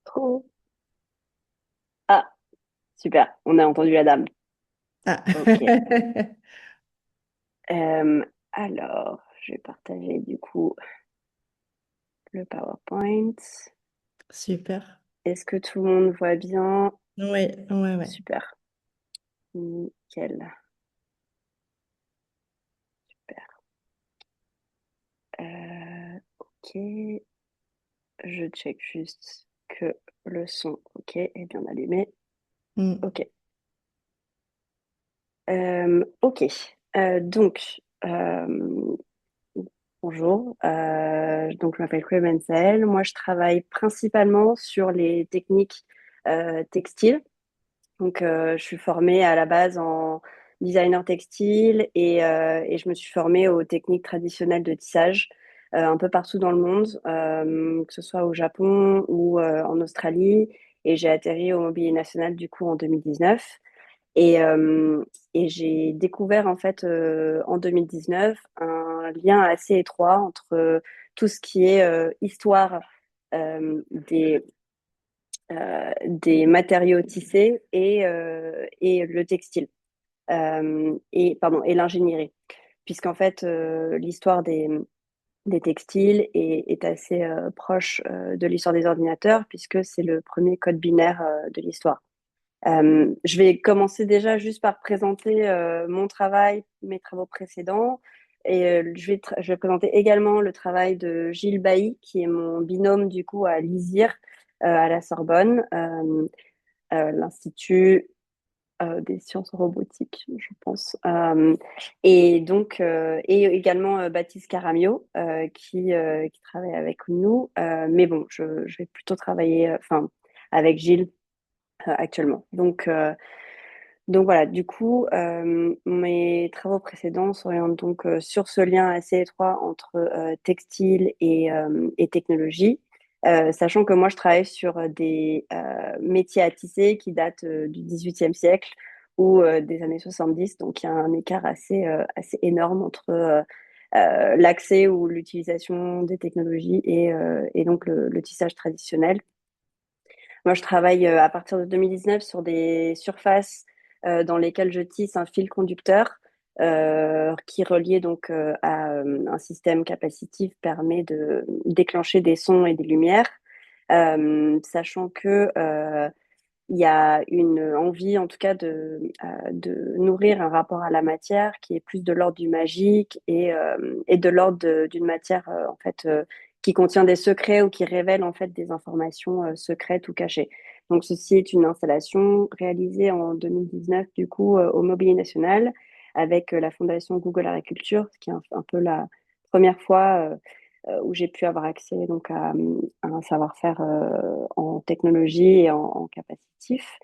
Trop. Ah, super, on a entendu la dame. Ah. Ok. Alors, je vais partager du coup le PowerPoint. Super. Est-ce que tout le monde voit bien? Oui, ouais, ouais. Super. Nickel. Super. Ok. Je check juste que le son, ok, est bien allumé. Mm. Ok. Ok. Donc, bonjour. Donc, je m'appelle Chloé Menzel. Moi, je travaille principalement sur les techniques textiles. Donc, je suis formée à la base en designer textile et je me suis formée aux techniques traditionnelles de tissage un peu partout dans le monde, que ce soit au Japon ou en Australie. Et j'ai atterri au Mobilier National du coup en 2019. Et, euh, et j'ai découvert en fait en 2019 un lien assez étroit entre tout ce qui est histoire des des matériaux tissés et le textile et pardon et l'ingénierie, puisqu'en fait l'histoire des textiles est assez proche de l'histoire des ordinateurs, puisque c'est le premier code binaire de l'histoire. Je vais commencer déjà juste par présenter mon travail, mes travaux précédents. Et je vais présenter également le travail de Gilles Bailly, qui est mon binôme du coup à l'ISIR, à la Sorbonne, l'Institut des sciences robotiques, je pense. Et donc, et également Baptiste Caramio, qui travaille avec nous. Mais bon, je vais plutôt travailler, enfin, avec Gilles actuellement. Donc voilà, du coup, mes travaux précédents s'orientent donc sur ce lien assez étroit entre textile et technologie, sachant que moi je travaille sur des métiers à tisser qui datent du XVIIIe siècle ou des années 70, donc il y a un écart assez énorme entre l'accès ou l'utilisation des technologies et donc le tissage traditionnel. Moi, je travaille à partir de 2019 sur des surfaces dans lesquelles je tisse un fil conducteur qui, relié donc à un système capacitif, permet de déclencher des sons et des lumières, sachant que il y a une envie, en tout cas, de nourrir un rapport à la matière qui est plus de l'ordre du magique et de l'ordre d'une matière, en fait, qui contient des secrets ou qui révèle, en fait, des informations secrètes ou cachées. Donc, ceci est une installation réalisée en 2019, du coup, au Mobilier National, avec la Fondation Google Agriculture, ce qui est un peu la première fois où j'ai pu avoir accès donc à un savoir-faire en technologie et en capacitif.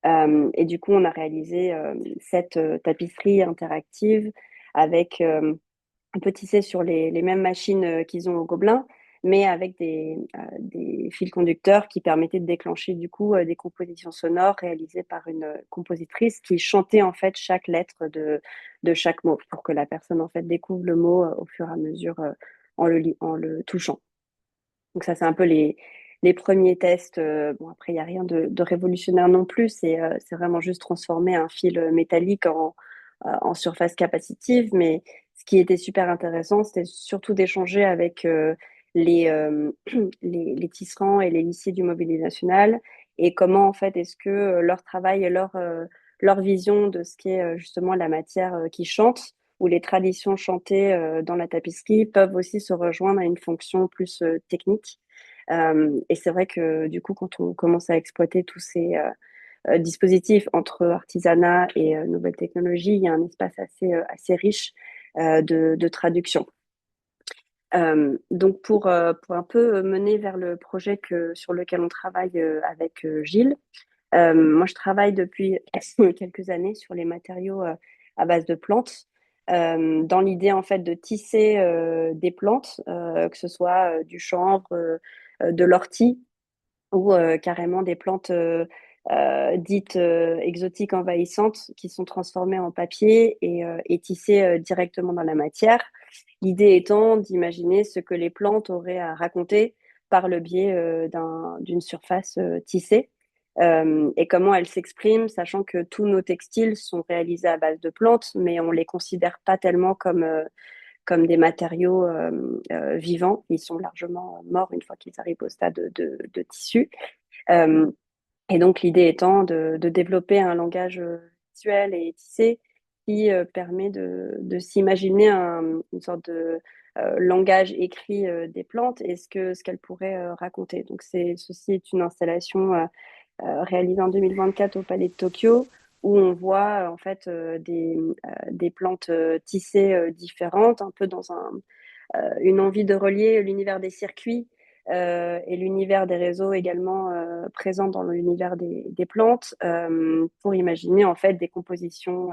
Et du coup, on a réalisé cette tapisserie interactive avec un peu tissé sur les mêmes machines qu'ils ont au Gobelin, mais avec des fils conducteurs qui permettaient de déclencher du coup des compositions sonores réalisées par une compositrice qui chantait en fait chaque lettre de chaque mot pour que la personne en fait découvre le mot au fur et à mesure en le touchant. Donc ça, c'est un peu les premiers tests. Bon, après, il n'y a rien de révolutionnaire non plus. C'est vraiment juste transformer un fil métallique en surface capacitive. Mais ce qui était super intéressant, c'était surtout d'échanger avec les tisserands et les lycées du Mobilier National et comment, en fait, est-ce que leur travail et leur vision de ce qu'est justement la matière qui chante ou les traditions chantées dans la tapisserie peuvent aussi se rejoindre à une fonction plus technique. Et c'est vrai que du coup, quand on commence à exploiter tous ces dispositifs entre artisanat et nouvelles technologies, il y a un espace assez riche de traduction. Donc pour un peu mener vers le projet sur lequel on travaille avec Gilles, moi je travaille depuis quelques années sur les matériaux à base de plantes, dans l'idée en fait de tisser des plantes, que ce soit du chanvre, de l'ortie ou carrément des plantes dites exotiques envahissantes qui sont transformées en papier et tissées directement dans la matière. L'idée étant d'imaginer ce que les plantes auraient à raconter par le biais d'une surface tissée. Et comment elle s'exprime, sachant que tous nos textiles sont réalisés à base de plantes, mais on les considère pas tellement comme des matériaux vivants. Ils sont largement morts une fois qu'ils arrivent au stade de tissu. Euh, et donc, l'idée étant de développer un langage visuel et tissé qui permet de s'imaginer une sorte de langage écrit des plantes et ce qu'elles pourraient raconter. Donc, ceci est une installation réalisée en 2024 au Palais de Tokyo où on voit en fait des plantes tissées différentes, un peu dans une envie de relier l'univers des circuits et l'univers des réseaux également présents dans l'univers des plantes pour imaginer en fait des compositions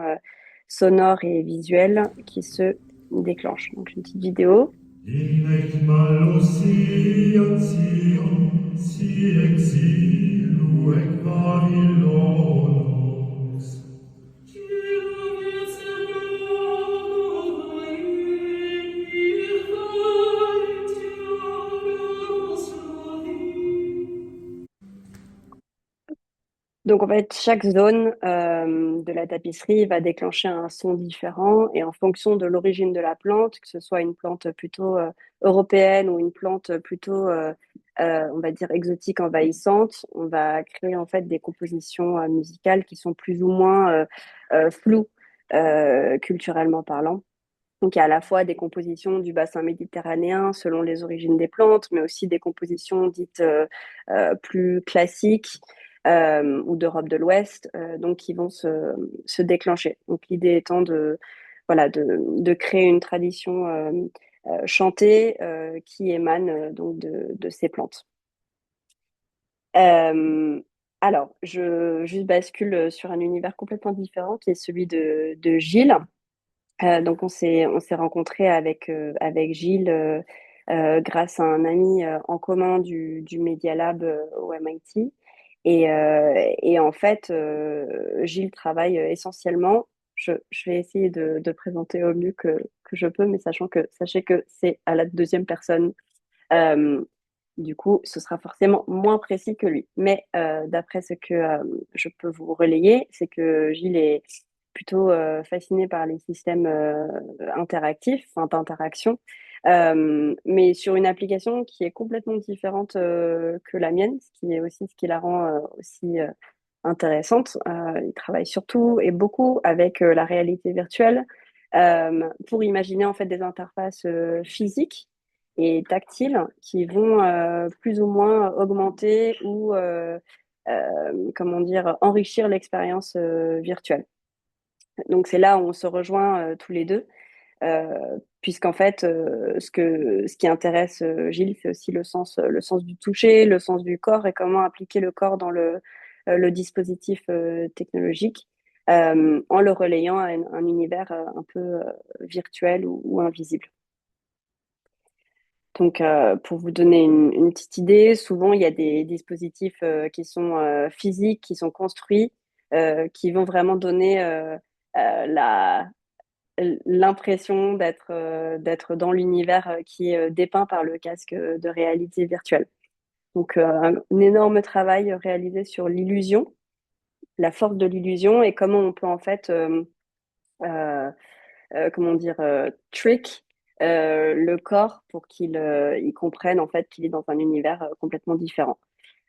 sonores et visuelles qui se déclenchent. Donc une petite vidéo. Inect malo sian si exilu ec Babylonos. Donc en fait, chaque zone de la tapisserie va déclencher un son différent et en fonction de l'origine de la plante, que ce soit une plante plutôt européenne ou une plante plutôt, on va dire, exotique, envahissante, on va créer en fait des compositions musicales qui sont plus ou moins floues culturellement parlant. Donc, il y a à la fois des compositions du bassin méditerranéen selon les origines des plantes, mais aussi des compositions dites plus classiques ou d'Europe de l'Ouest, donc qui vont se déclencher. Donc, l'idée étant voilà, de créer une tradition chantée qui émane donc de ces plantes. Alors, je juste bascule sur un univers complètement différent qui est celui de Gilles. Donc on s'est rencontré avec Gilles grâce à un ami en commun du Media Lab au MIT. Et en fait, Gilles travaille essentiellement. Je vais essayer de présenter au mieux que je peux, mais sachez que c'est à la deuxième personne. Euh, du coup, ce sera forcément moins précis que lui. Mais d'après ce que je peux vous relayer, c'est que Gilles est plutôt fasciné par les systèmes interactifs, enfin d'interaction, mais sur une application qui est complètement différente que la mienne, ce qui est aussi ce qui la rend aussi intéressante. Il travaille surtout et beaucoup avec la réalité virtuelle pour imaginer en fait des interfaces physiques et tactiles qui vont plus ou moins augmenter ou comment dire enrichir l'expérience virtuelle. Donc c'est là où on se rejoint tous les deux, puisqu'en fait, ce qui intéresse Gilles, c'est aussi le sens du toucher, le sens du corps et comment appliquer le corps dans le dispositif technologique en le relayant à un univers un peu virtuel ou invisible. Donc, pour vous donner une petite idée, souvent il y a des dispositifs qui sont physiques, qui sont construits, qui vont vraiment donner la l'impression d'être dans l'univers qui est dépeint par le casque de réalité virtuelle. Donc, un énorme travail réalisé sur l'illusion, la force de l'illusion et comment on peut en fait, euh, comment dire, trick le corps pour qu'il comprenne en fait qu'il est dans un univers complètement différent.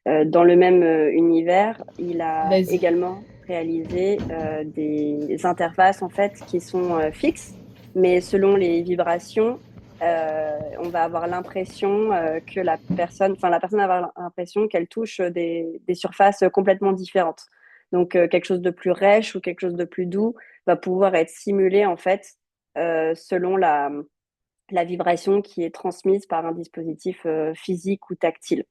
Dans le même univers, il a Vas-y. également réalisé des interfaces en fait qui sont fixes, mais selon les vibrations, on va avoir l'impression que la personne va avoir l'impression qu'elle touche des surfaces complètement différentes. Donc quelque chose de plus rêche ou quelque chose de plus doux va pouvoir être simulé en fait selon la vibration qui est transmise par un dispositif physique ou tactile.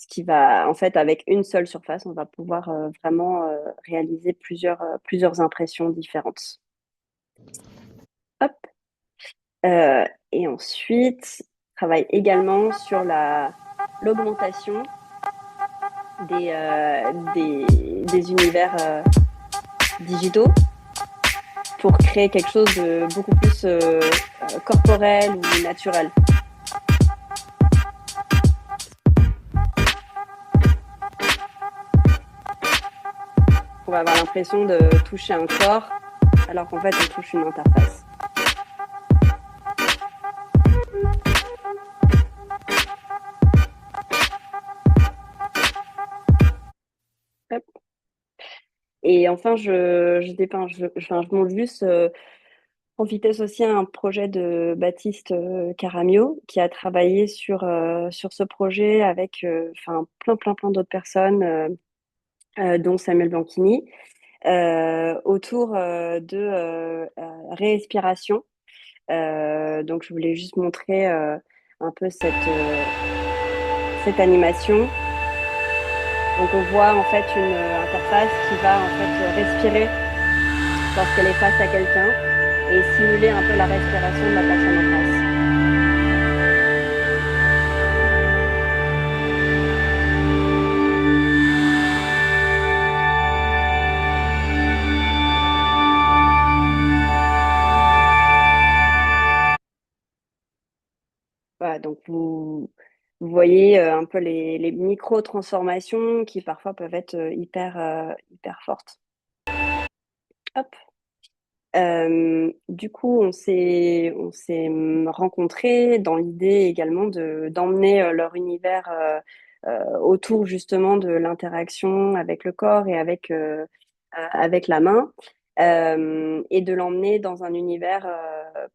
Ce qui va, en fait, avec une seule surface, on va pouvoir vraiment réaliser plusieurs impressions différentes. Hop. Et ensuite, travaille également sur l'augmentation des univers digitaux pour créer quelque chose de beaucoup plus corporel ou naturel. qu'on va avoir l'impression de toucher un corps, alors qu'en fait, on touche une interface. Hop. Et enfin, je dépeins, enfin, je montre juste en vitesse aussi un projet de Baptiste Caramio qui a travaillé sur ce projet avec enfin, plein d'autres personnes, dont Samuel Blanchini, autour de réspiration. Donc, je voulais juste montrer un peu cette animation. Donc, on voit en fait une interface qui va en fait respirer lorsqu'elle est face à quelqu'un et simuler un peu la respiration de la personne en face. Voilà, donc vous voyez un peu les micro-transformations qui parfois peuvent être hyper fortes. Hop. Du coup, on s'est rencontrés dans l'idée également d'emmener leur univers autour justement de l'interaction avec le corps et avec la main, et de l'emmener dans un univers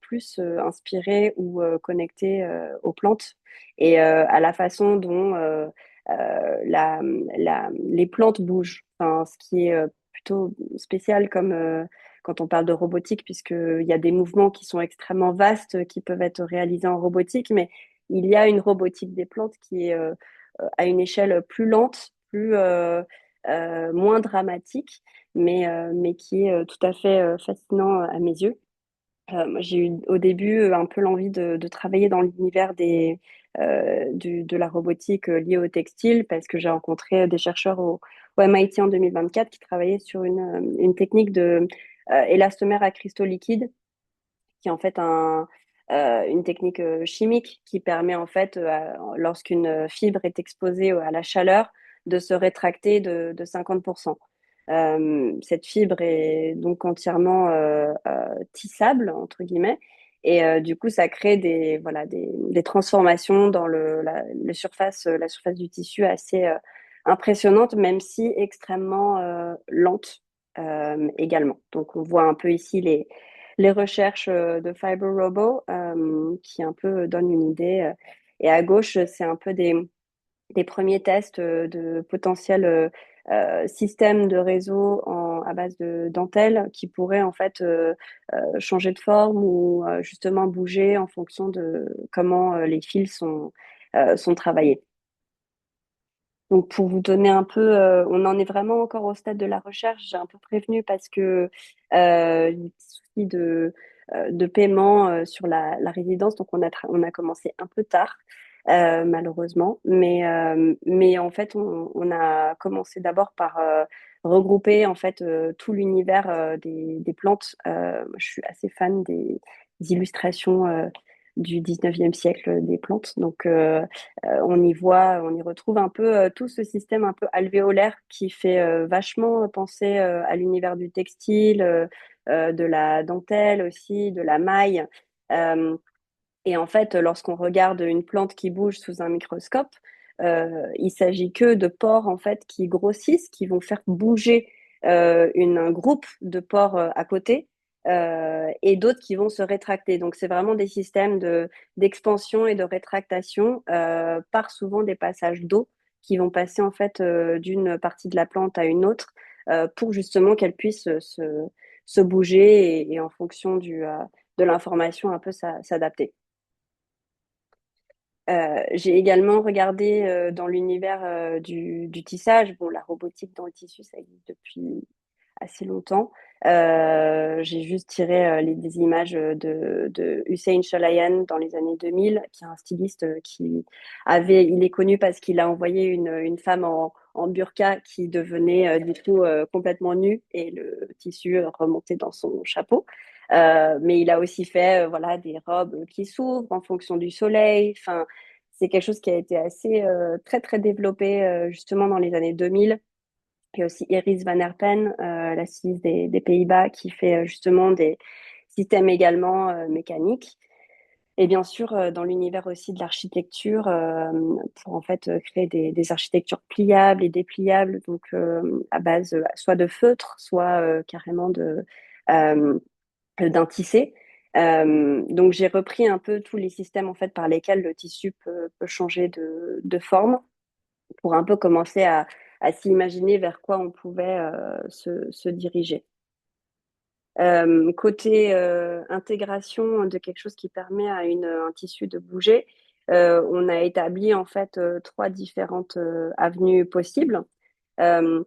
plus inspiré ou connecté aux plantes et à la façon dont les plantes bougent. Enfin, ce qui est plutôt spécial comme quand on parle de robotique, puisqu'il y a des mouvements qui sont extrêmement vastes, qui peuvent être réalisés en robotique, mais il y a une robotique des plantes qui est à une échelle plus lente, moins dramatique, mais qui est tout à fait fascinant à mes yeux. Moi, j'ai eu au début un peu l'envie de travailler dans l'univers de la robotique liée au textile parce que j'ai rencontré des chercheurs au MIT en 2024 qui travaillaient sur une technique de élastomère à cristaux liquides qui est en fait une technique chimique qui permet en fait, lorsqu'une fibre est exposée à la chaleur, de se rétracter de 50%. Cette fibre est donc entièrement tissable, entre guillemets, et du coup, ça crée voilà, des transformations dans la surface du tissu assez impressionnante, même si extrêmement lente également. Donc, on voit un peu ici les recherches de Fiber Robo qui un peu donnent une idée. Et à gauche, c'est un peu des premiers tests de potentiels systèmes de réseau à base de dentelle qui pourraient en fait changer de forme ou justement bouger en fonction de comment les fils sont travaillés. Donc pour vous donner un peu, on en est vraiment encore au stade de la recherche. J'ai un peu prévenu parce que des petits soucis de paiement sur la résidence, donc on a commencé un peu tard. Malheureusement, mais en fait on a commencé d'abord par regrouper en fait tout l'univers des plantes. Je suis assez fan des illustrations du 19e siècle des plantes, donc on y retrouve un peu tout ce système un peu alvéolaire qui fait vachement penser à l'univers du textile, de la dentelle aussi, de la maille. Euh, et en fait, lorsqu'on regarde une plante qui bouge sous un microscope, il s'agit que de pores en fait qui grossissent, qui vont faire bouger un groupe de pores à côté et d'autres qui vont se rétracter. Donc, c'est vraiment des systèmes d'expansion et de rétractation par souvent des passages d'eau qui vont passer en fait d'une partie de la plante à une autre pour justement qu'elle puisse se bouger et en fonction de l'information un peu s'adapter. J'ai également regardé dans l'univers du tissage. Bon, la robotique dans le tissu, ça existe depuis assez longtemps. J'ai juste tiré des images de Hussein Chalayan dans les années 2000, qui est un styliste il est connu parce qu'il a envoyé une femme en burqa qui devenait du coup complètement nue et le tissu remontait dans son chapeau. Mais il a aussi fait voilà, des robes qui s'ouvrent en fonction du soleil. Enfin, c'est quelque chose qui a été assez très, très développé justement dans les années 2000 puis aussi Iris Van Herpen, la styliste des Pays-Bas, qui fait justement des systèmes également mécaniques. Et bien sûr, dans l'univers aussi de l'architecture, pour en fait créer des architectures pliables et dépliables, donc à base soit de feutre, soit carrément d'un tissé. Donc j'ai repris un peu tous les systèmes en fait par lesquels le tissu peut changer de forme pour un peu commencer à s'imaginer vers quoi on pouvait se diriger. Côté intégration de quelque chose qui permet à un tissu de bouger, on a établi en fait trois différentes avenues possibles. Euh,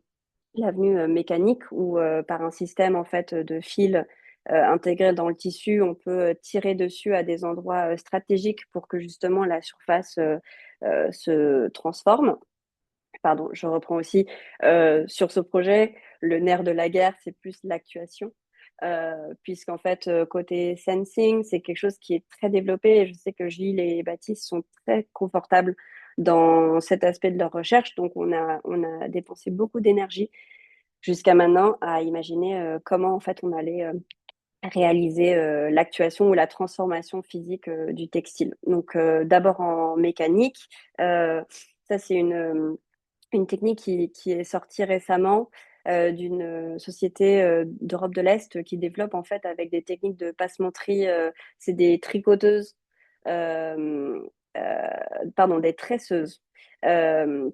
L'avenue mécanique où par un système en fait de fils intégré dans le tissu, on peut tirer dessus à des endroits stratégiques pour que justement la surface se transforme. Pardon, je reprends aussi sur ce projet, le nerf de la guerre, c'est plus l'actuation. Puisqu'en fait, côté sensing, c'est quelque chose qui est très développé et je sais que Gilles et Baptiste sont très confortables dans cet aspect de leur recherche. Donc, on a dépensé beaucoup d'énergie jusqu'à maintenant à imaginer comment en fait on allait réaliser l'actuation ou la transformation physique du textile. Donc, d'abord en mécanique, ça c'est une technique qui est sortie récemment d'une société d'Europe de l'Est qui développe en fait avec des techniques de passementerie, c'est des tricoteuses, euh, euh, pardon, des tresseuses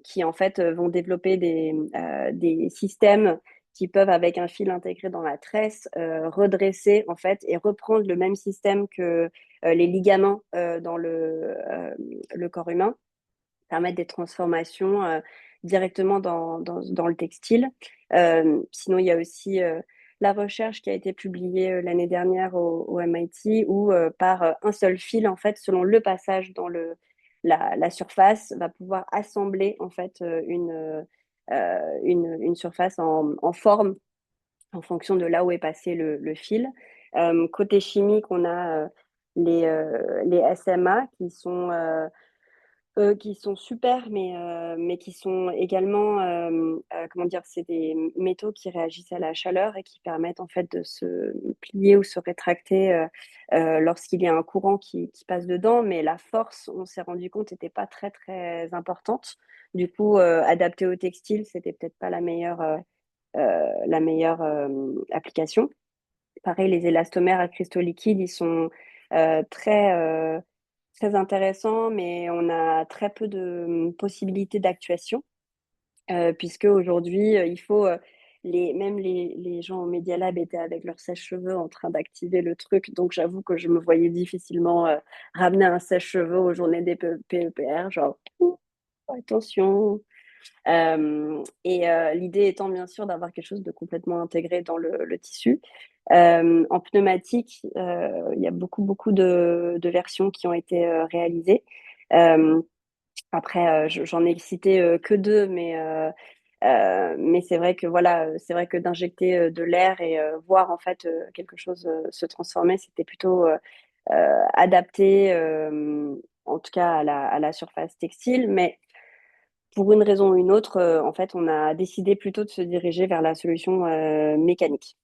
qui en fait vont développer des systèmes qui peuvent avec un fil intégré dans la tresse redresser en fait et reprendre le même système que les ligaments dans le corps humain, permettre des transformations directement dans le textile. Sinon, il y a aussi la recherche qui a été publiée l'année dernière au MIT où par un seul fil, en fait, selon le passage dans la surface, va pouvoir assembler en fait une surface en forme en fonction de là où est passé le fil. Côté chimique, on a les SMA qui sont super, mais qui sont également, comment dire, c'est des métaux qui réagissent à la chaleur et qui permettent en fait de se plier ou se rétracter lorsqu'il y a un courant qui passe dedans. Mais la force, on s'est rendu compte, n'était pas très très importante. Du coup, adapté au textile, c'était peut-être pas la meilleure application. Pareil, les élastomères à cristaux liquides, ils sont très intéressants, mais on a très peu de possibilités d'actuation, puisque aujourd'hui, il faut même les gens au Media Lab étaient avec leur sèche-cheveux en train d'activer le truc, donc j'avoue que je me voyais difficilement ramener un sèche-cheveux aux journées des PEPR, genre ouh, attention. Et l'idée étant bien sûr d'avoir quelque chose de complètement intégré dans le tissu. En pneumatique, il y a beaucoup, beaucoup de versions qui ont été réalisées. Euh, Après, j'en ai cité que deux, mais c'est vrai que voilà, c'est vrai que d'injecter de l'air et voir en fait quelque chose se transformer, c'était plutôt adapté, en tout cas à la surface textile. Mais pour une raison ou une autre, en fait, on a décidé plutôt de se diriger vers la solution mécanique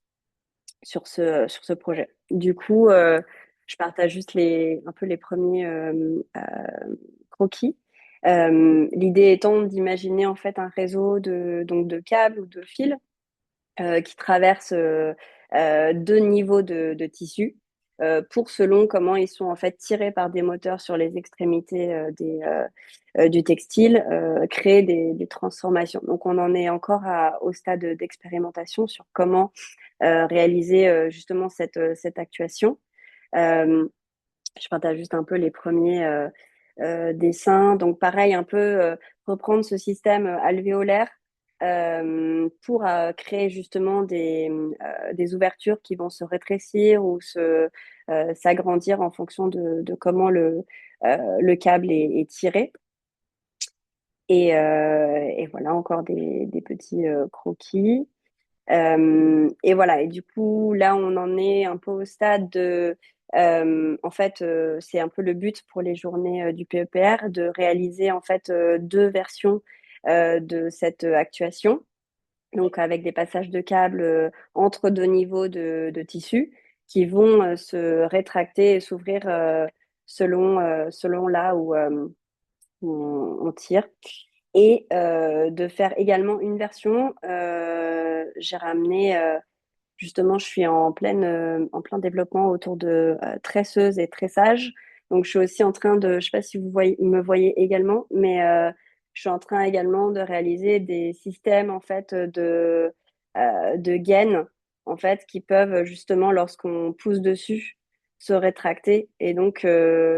sur ce projet. Du coup, je partage juste un peu les premiers croquis. L'idée étant d'imaginer en fait un réseau donc de câbles ou de fils qui traversent deux niveaux de tissu pour selon comment ils sont en fait tirés par des moteurs sur les extrémités du textile, créer des transformations. Donc on en est encore au stade d'expérimentation sur comment réaliser justement cette actuation. Euh, je partage juste un peu les premiers dessins. Donc pareil, un peu reprendre ce système alvéolaire pour créer justement des ouvertures qui vont se rétrécir ou s'agrandir en fonction de comment le câble est tiré. Et voilà, encore des petits croquis. Et voilà, et du coup, là, on en est un peu au stade en fait, c'est un peu le but pour les journées du PEPR, de réaliser en fait deux versions de cette actuation. donc avec des passages de câbles entre deux niveaux de tissu qui vont se rétracter et s'ouvrir selon là où on tire. Et de faire également une version, j'ai ramené justement, je suis en plein développement autour de tresseuses et tressages. Donc, je suis aussi en train de, je sais pas si me voyez également, mais je suis en train également de réaliser des systèmes en fait de gaines en fait qui peuvent justement, lorsqu'on pousse dessus, se rétracter. Et donc,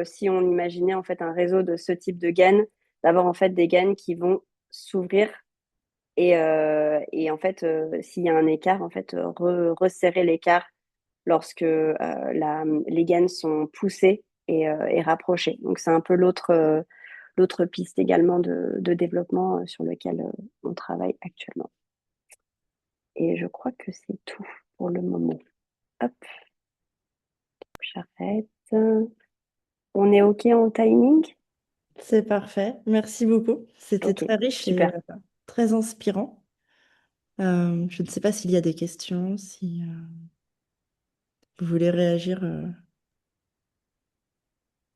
si on imaginait en fait un réseau de ce type de gaines, d'avoir en fait des gaines qui vont s'ouvrir et en fait, s'il y a un écart, en fait, resserrer l'écart lorsque les gaines sont poussées et rapprochées. Donc, c'est un peu l'autre piste également de développement sur lequel on travaille actuellement. Et je crois que c'est tout pour le moment. Hop, j'arrête. On est OK en timing? C'est parfait. Merci beaucoup. C'était OK, très riche et super. très inspirant. Je ne sais pas s'il y a des questions, si vous voulez réagir.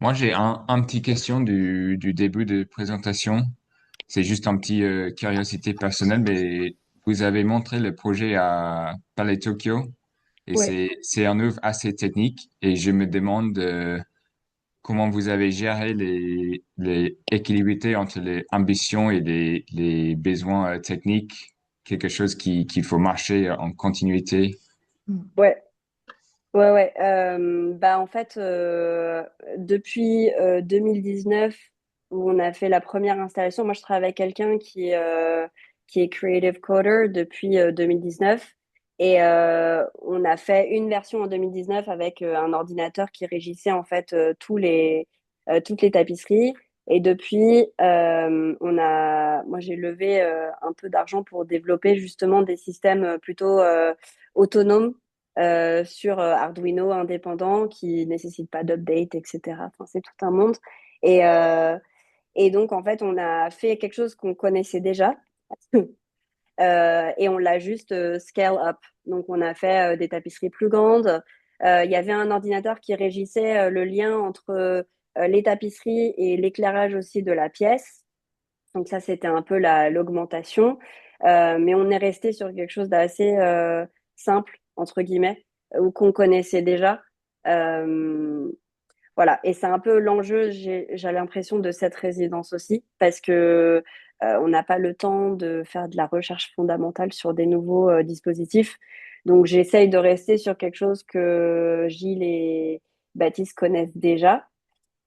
Moi, j'ai un petit question du début de présentation. C'est juste un petit curiosité personnelle, mais vous avez montré le projet à Palais Tokyo et Ouais. c'est un œuvre assez technique et je me demande comment vous avez géré les équilibrités entre les ambitions et les besoins techniques, quelque chose qu'il faut marcher en continuité. Mm. Ouais, ouais, ouais. Bah, en fait, depuis 2019, où on a fait la première installation, moi je travaille avec quelqu'un qui est creative coder depuis 2019. Et on a fait une version en 2019 avec un ordinateur qui régissait en fait toutes les tapisseries. Et depuis, moi j'ai levé un peu d'argent pour développer justement des systèmes plutôt autonomes sur Arduino indépendant qui nécessite pas d'update, etc. Enfin, c'est tout un monde. Et, euh, et donc, en fait, on a fait quelque chose qu'on connaissait déjà et on l'a juste scale up. Donc, on a fait des tapisseries plus grandes. Il y avait un ordinateur qui régissait le lien entre les tapisseries et l'éclairage aussi de la pièce. Donc, ça, c'était un peu l'augmentation. Mais on est resté sur quelque chose d'assez simple, entre guillemets, ou qu'on connaissait déjà. Euh, voilà, et c'est un peu l'enjeu, j'ai l'impression, de cette résidence aussi, parce que on n'a pas le temps de faire de la recherche fondamentale sur des nouveaux dispositifs. Donc j'essaye de rester sur quelque chose que Gilles et Baptiste connaissent déjà.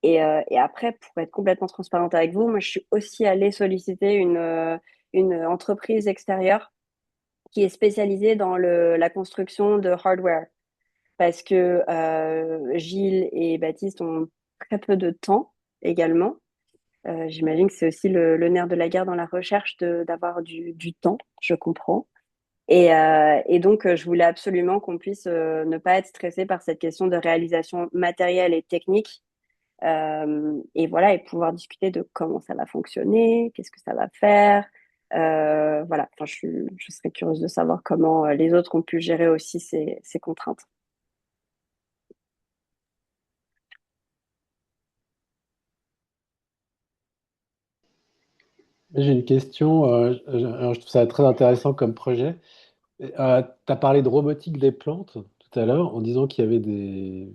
Et après, pour être complètement transparente avec vous, moi je suis aussi allée solliciter une entreprise extérieure qui est spécialisée dans la construction de hardware parce que Gilles et Baptiste ont très peu de temps également. J'imagine que c'est aussi le nerf de la guerre dans la recherche d'avoir du temps, je comprends. Et donc, je voulais absolument qu'on puisse ne pas être stressé par cette question de réalisation matérielle et technique. Et voilà, et pouvoir discuter de comment ça va fonctionner, qu'est-ce que ça va faire. Voilà, enfin, je serais curieuse de savoir comment les autres ont pu gérer aussi ces contraintes. J'ai une question. Alors, je trouve ça très intéressant comme projet. Tu as parlé de robotique des plantes tout à l'heure en disant qu'il y avait des.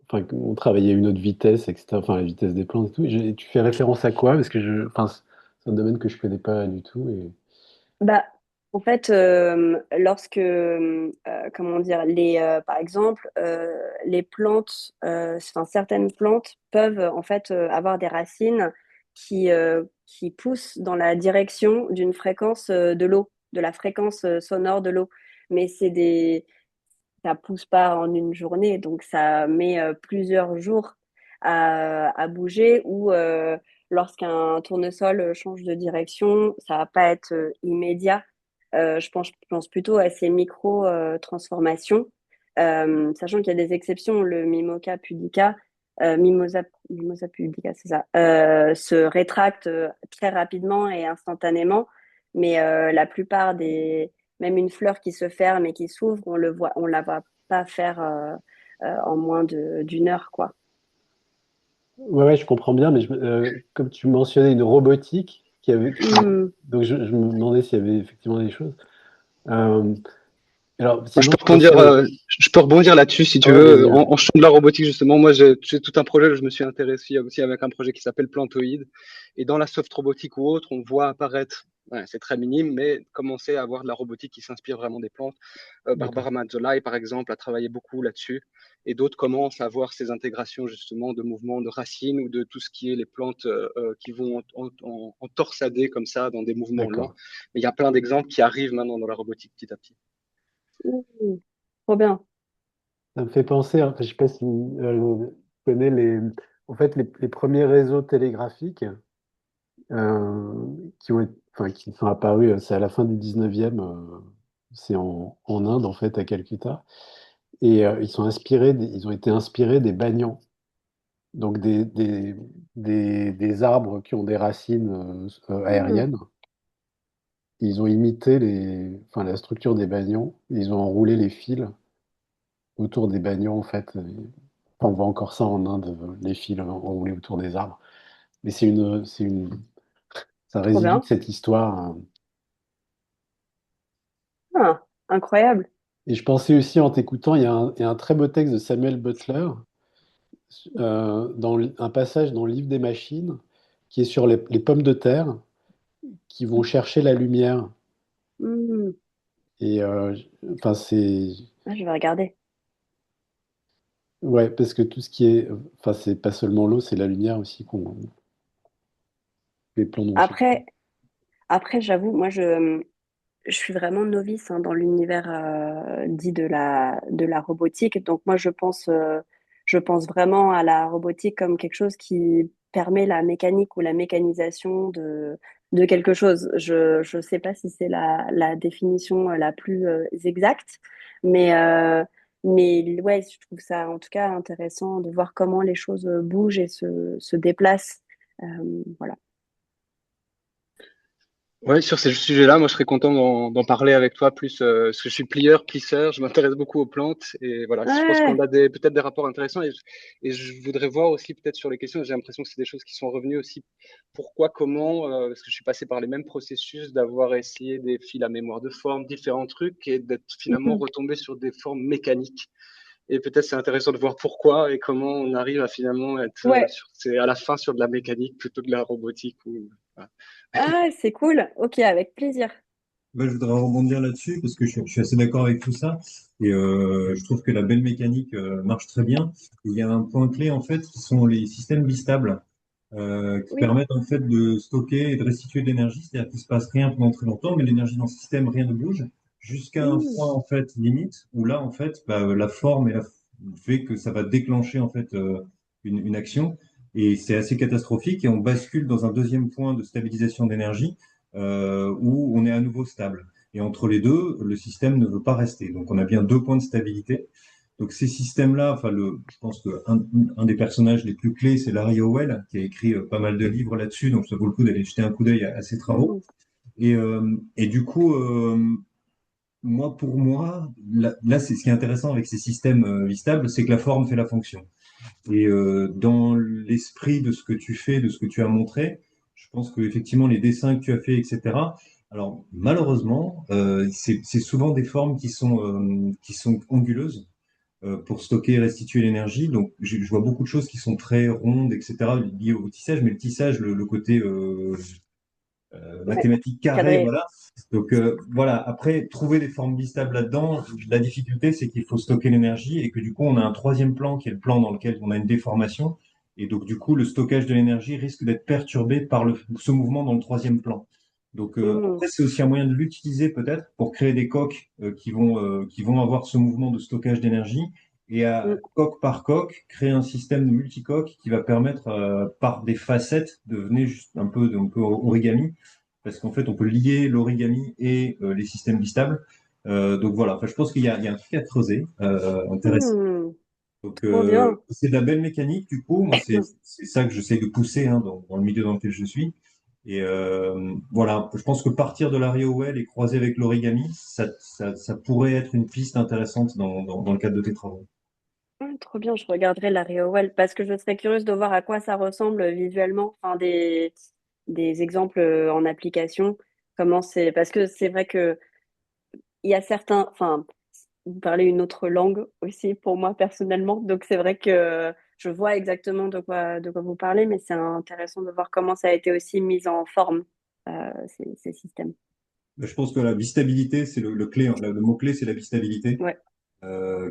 Enfin, qu'on travaillait à une autre vitesse, etc. Enfin, la vitesse des plantes et tout. Tu fais référence à quoi? Parce que enfin, c'est un domaine que je connais pas du tout. Bah, en fait, lorsque, comment dire, par exemple, les plantes, enfin, certaines plantes peuvent en fait avoir des racines qui poussent dans la direction d'une fréquence de l'eau, de la fréquence sonore de l'eau. Mais ça pousse pas en une journée, donc ça met plusieurs jours à bouger ou lorsqu'un tournesol change de direction, ça va pas être immédiat. Je pense plutôt à ces micro-transformations, sachant qu'il y a des exceptions, le Mimosa pudica, Mimosa pudica, c'est ça, se rétracte très rapidement et instantanément, mais la plupart même une fleur qui se ferme et qui s'ouvre, on la voit pas faire en moins d'une heure, quoi. Ouais, ouais, je comprends bien, mais comme tu mentionnais une robotique Hmm. donc je me demandais s'il y avait effectivement des choses. Euh, alors, Moi, sinon, je pensais je peux rebondir là-dessus si Ah tu ouais, veux. vas-y, ouais. En champ de la robotique, justement, moi, j'ai tout un projet, je me suis intéressé aussi avec un projet qui s'appelle Plantoid. Et dans la soft robotique ou autre, on voit apparaître, ouais, c'est très minime, mais commencer à avoir de la robotique qui s'inspire vraiment des plantes. D'accord. Barbara Mazzolai, par exemple, a travaillé beaucoup là-dessus. Et d'autres commencent à voir ces intégrations, justement, de mouvements de racines ou de tout ce qui est les plantes qui vont en torsadé comme ça, dans des mouvements lents. D'accord. Mais il y a plein d'exemples qui arrivent maintenant dans la robotique petit à petit. Hmm. Trop bien. Ça me fait penser, hein, je sais pas si tu connais en fait, les premiers réseaux télégraphiques qui sont apparus, c'est à la fin du 19e, c'est en Inde, en fait, à Calcutta. Et ils ont été inspirés des banians, donc des arbres qui ont des racines Hmm. aériennes. Ils ont imité la structure des banians, et ils ont enroulé les fils autour des banians, en fait. On voit encore ça en Inde, les fils enroulés autour des arbres. Mais ça Trop résidu de bien. cette histoire, hein. Ah, incroyable. Et je pensais aussi en t'écoutant, il y a un très beau texte de Samuel Butler, un passage dans le livre des machines, qui est sur les pommes de terre qui vont chercher la lumière. Hmm. Et enfin, c'est. Ah, je vais regarder. Ouais, parce que tout ce qui est. Enfin, c'est pas seulement l'eau, c'est la lumière aussi les plans vont chercher. Après, après, j'avoue, moi, je suis vraiment novice hein, dans l'univers dit de la robotique. Donc moi, je pense vraiment à la robotique comme quelque chose qui permet la mécanique ou la mécanisation de quelque chose. Je ne sais pas si c'est la définition la plus exacte, mais, euh, mais ouais, je trouve ça en tout cas intéressant de voir comment les choses bougent et se déplacent. Voilà. Ouais, sur ces sujets-là, moi, je serais content d'en parler avec toi plus, parce que je suis plieur, plisseur, je m'intéresse beaucoup aux plantes et voilà, je pense qu'on Ouais. a peut-être des rapports intéressants et je voudrais voir aussi peut-être sur les questions, j'ai l'impression que c'est des choses qui sont revenues aussi. Pourquoi, comment, parce que je suis passé par les mêmes processus d'avoir essayé des fils à mémoire de forme, différents trucs et d'être finalement Mhm. retombé sur des formes mécaniques. Et peut-être c'est intéressant de voir pourquoi et comment on arrive à finalement être Ouais. c'est à la fin sur de la mécanique plutôt que de la robotique ou, voilà. Ah, c'est cool. Ok, avec plaisir. Ben, je voudrais rebondir là-dessus parce que je suis assez d'accord avec tout ça et je trouve que la belle mécanique marche très bien. Il y a un point clé en fait qui sont les systèmes bistables qui Oui. permettent en fait de stocker et de restituer de l'énergie, c'est-à-dire qu'il se passe rien pendant très longtemps, mais l'énergie dans le système, rien ne bouge, jusqu'à un Hmm. point en fait limite où là en fait la forme fait que ça va déclencher en fait une action et c'est assez catastrophique et on bascule dans un deuxième point de stabilisation d'énergie où on est à nouveau stable. Et entre les deux, le système ne veut pas rester. Donc on a bien deux points de stabilité. Donc ces systèmes-là, je pense un des personnages les plus clés, c'est Larry Howell, qui a écrit pas mal de livres là-dessus, donc ça vaut le coup d'aller jeter un coup d'œil à ses travaux. Hmm. Et du coup, pour moi, là, c'est ce qui est intéressant avec ces systèmes vistables, c'est que la forme fait la fonction. Et dans l'esprit de ce que tu fais, de ce que tu as montré, je pense que effectivement les dessins que tu as fait, etc. Alors malheureusement, c'est souvent des formes qui sont anguleuses pour stocker et restituer l'énergie. Donc, je vois beaucoup de choses qui sont très rondes, etc., liées au tissage, mais le tissage, le côté Ouais. mathématique carré, Cadré. voilà. Donc, voilà. Après, trouver des formes bistables là-dedans, la difficulté, c'est qu'il faut stocker l'énergie et que du coup, on a un troisième plan qui est le plan dans lequel on a une déformation. Et donc, du coup, le stockage de l'énergie risque d'être perturbé par ce mouvement dans le troisième plan. Donc Hmm. après, c'est aussi un moyen de l'utiliser peut-être pour créer des coques qui vont avoir ce mouvement de stockage d'énergie et à Hmm. coque par coque, créer un système de multicoques qui va permettre par des facettes de venir juste un peu origami parce qu'en fait, on peut lier l'origami et les systèmes bistables. Donc voilà, enfin, je pense il y a un truc à creuser intéressant. Hmm. Donc Trop bien. c'est de la belle mécanique du coup, moi c'est ça que j'essaie de pousser hein, dans le milieu dans lequel je suis. Et voilà, je pense que partir de la Well et croiser avec l'origami, ça pourrait être une piste intéressante dans le cadre de tes travaux. Ouais, trop bien, je regarderai la Well parce que je serais curieuse de voir à quoi ça ressemble visuellement, enfin des exemples en application. Comment c'est parce que c'est vrai que il y a certains, enfin, vous parlez une autre langue aussi pour moi personnellement, donc c'est vrai que je vois exactement de quoi vous parlez, mais c'est intéressant de voir comment ça a été aussi mis en forme ces systèmes. Je pense que la vistabilité, c'est le clé, hein. Le mot-clé, c'est la vistabilité, Ouais,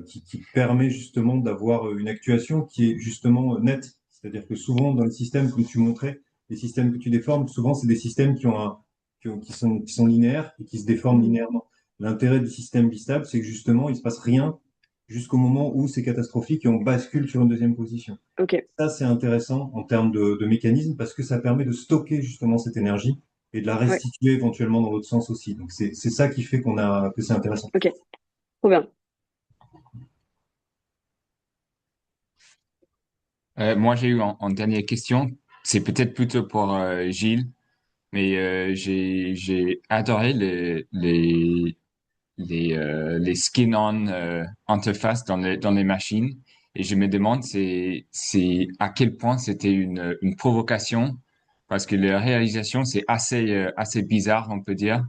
qui permet justement d'avoir une actuation qui est justement nette. C'est-à-dire que souvent, dans les systèmes, comme tu montrais, les systèmes que tu déformes, souvent, c'est des systèmes qui sont linéaires et qui se déforment mhm. linéairement. L'intérêt du système vistable, c'est que justement, il se passe rien jusqu'au moment où c'est catastrophique et on bascule sur une deuxième position. Ok, Ça, c'est intéressant en termes de mécanisme parce que ça permet de stocker justement cette énergie et de la ouais, restituer éventuellement dans l'autre sens aussi. Donc, c'est ça qui fait que c'est intéressant. ok, trop bien. Moi, j'ai eu en dernière question, c'est peut-être plutôt pour Gilles, mais j'ai adoré les skin-on interfaces dans les machines. Et je me demande c'est à quel point c'était une provocation, parce que la réalisation, c'est assez bizarre, on peut dire.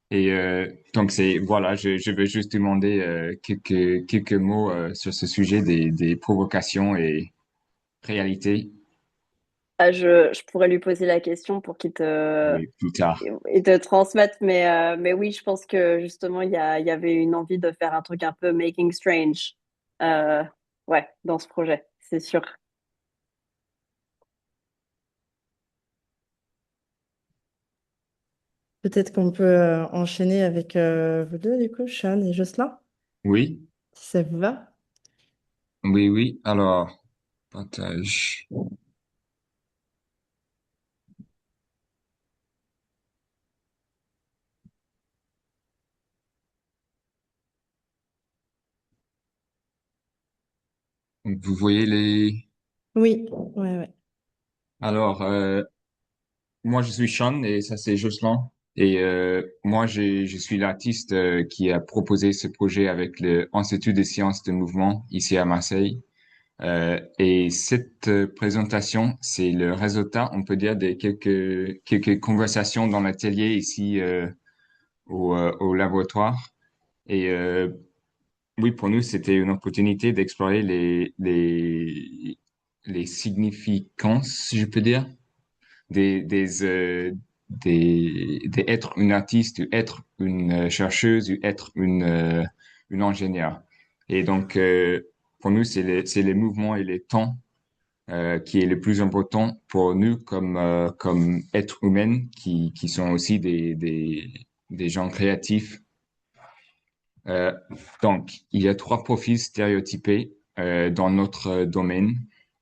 Et donc, voilà, je veux juste demander quelques mots sur ce sujet des provocations et réalités. Ah, je pourrais lui poser la question pour Oui, plus tard. il te transmette, mais oui, je pense que justement, il y avait une envie de faire un truc un peu making strange, euh, ouais, dans ce projet, c'est sûr. Peut-être qu'on peut enchaîner avec vous deux, du coup, Sean et Jocelyn, Oui, si ça vous va. oui, oui. Alors, partage. Vous voyez les... Oui, ouais, ouais. Alors, moi, je suis Sean et ça, c'est Jocelyn. Et moi, je suis l'artiste qui a proposé ce projet avec le Institut des sciences de mouvement ici à Marseille. Et cette présentation, c'est le résultat, on peut dire, de quelques conversations dans l'atelier ici au laboratoire. Et oui, pour nous, c'était une opportunité d'explorer les significances, si je peux dire, des être une artiste, ou être une chercheuse, ou être une ingénieure. Et donc, pour nous, c'est les mouvements et les temps qui est le plus important pour nous comme êtres humains qui sont aussi des gens créatifs. Euh, donc, il y a trois profils stéréotypés dans notre domaine.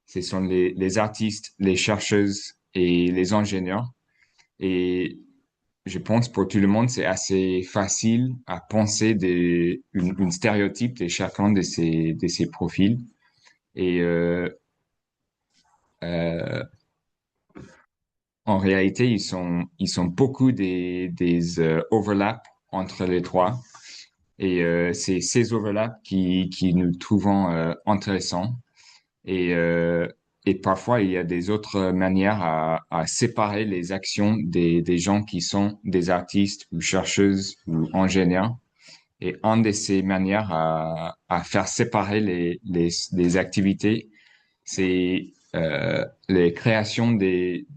Ce sont les artistes, les chercheuses et les ingénieurs. Et je pense pour tout le monde, c'est assez facile à penser une stéréotype de chacun de ces profils. Et euh, en réalité, ils sont beaucoup des overlaps entre les trois. Et c'est ces overlaps qui nous trouvons intéressants. Et, euh, et parfois, il y a des autres manières à séparer les actions des gens qui sont des artistes ou chercheuses ou ingénieurs. Et une de ces manières à faire séparer les activités, c'est les créations des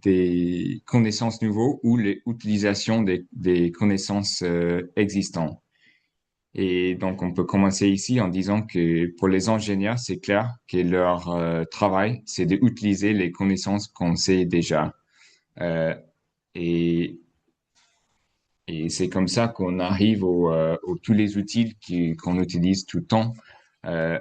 connaissances nouveaux ou l'utilisation des connaissances existantes. Et donc, on peut commencer ici en disant que pour les ingénieurs, c'est clair que leur travail, c'est d'utiliser les connaissances qu'on sait déjà. Euh, et, et c'est comme ça qu'on arrive aux tous les outils qu'on utilise tout le temps. Euh,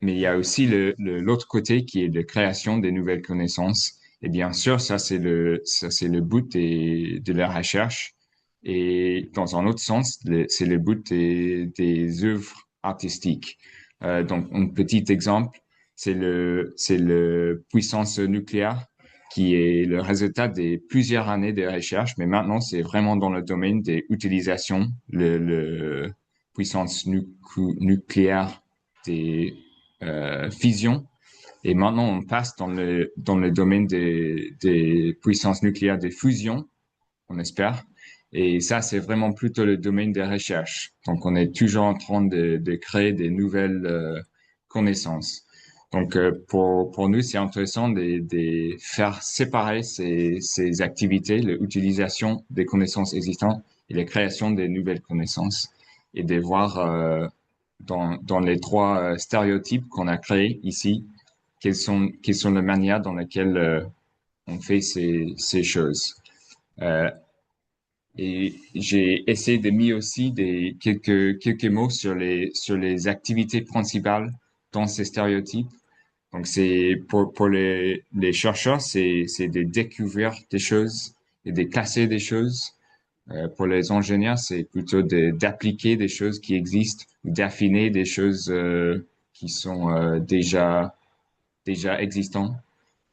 mais il y a aussi l'autre côté qui est de création des nouvelles connaissances. Et bien sûr, ça, c'est le but de la recherche. Et dans un autre sens, c'est le but des œuvres artistiques. Donc, un petit exemple, c'est le puissance nucléaire. qui est le résultat des plusieurs années de recherche, mais maintenant c'est vraiment dans le domaine des utilisations, le puissance nucléaire, des fusions. Et maintenant, on passe dans le domaine des puissances nucléaires de fusion, on espère. Et ça, c'est vraiment plutôt le domaine des recherches. Donc, on est toujours en train de créer des nouvelles connaissances. Donc, pour nous, c'est intéressant de faire séparer ces activités, l'utilisation des connaissances existantes et la création des nouvelles connaissances, et de voir dans les trois stéréotypes qu'on a créés ici, quelles sont les manières dans lesquelles on fait ces choses. Euh, et j'ai essayé de mettre aussi quelques mots sur les activités principales dans ces stéréotypes. Donc, c'est pour les chercheurs, c'est de découvrir des choses et de classer des choses. Pour les ingénieurs, c'est plutôt d'appliquer des choses qui existent, d'affiner des choses qui sont déjà existantes.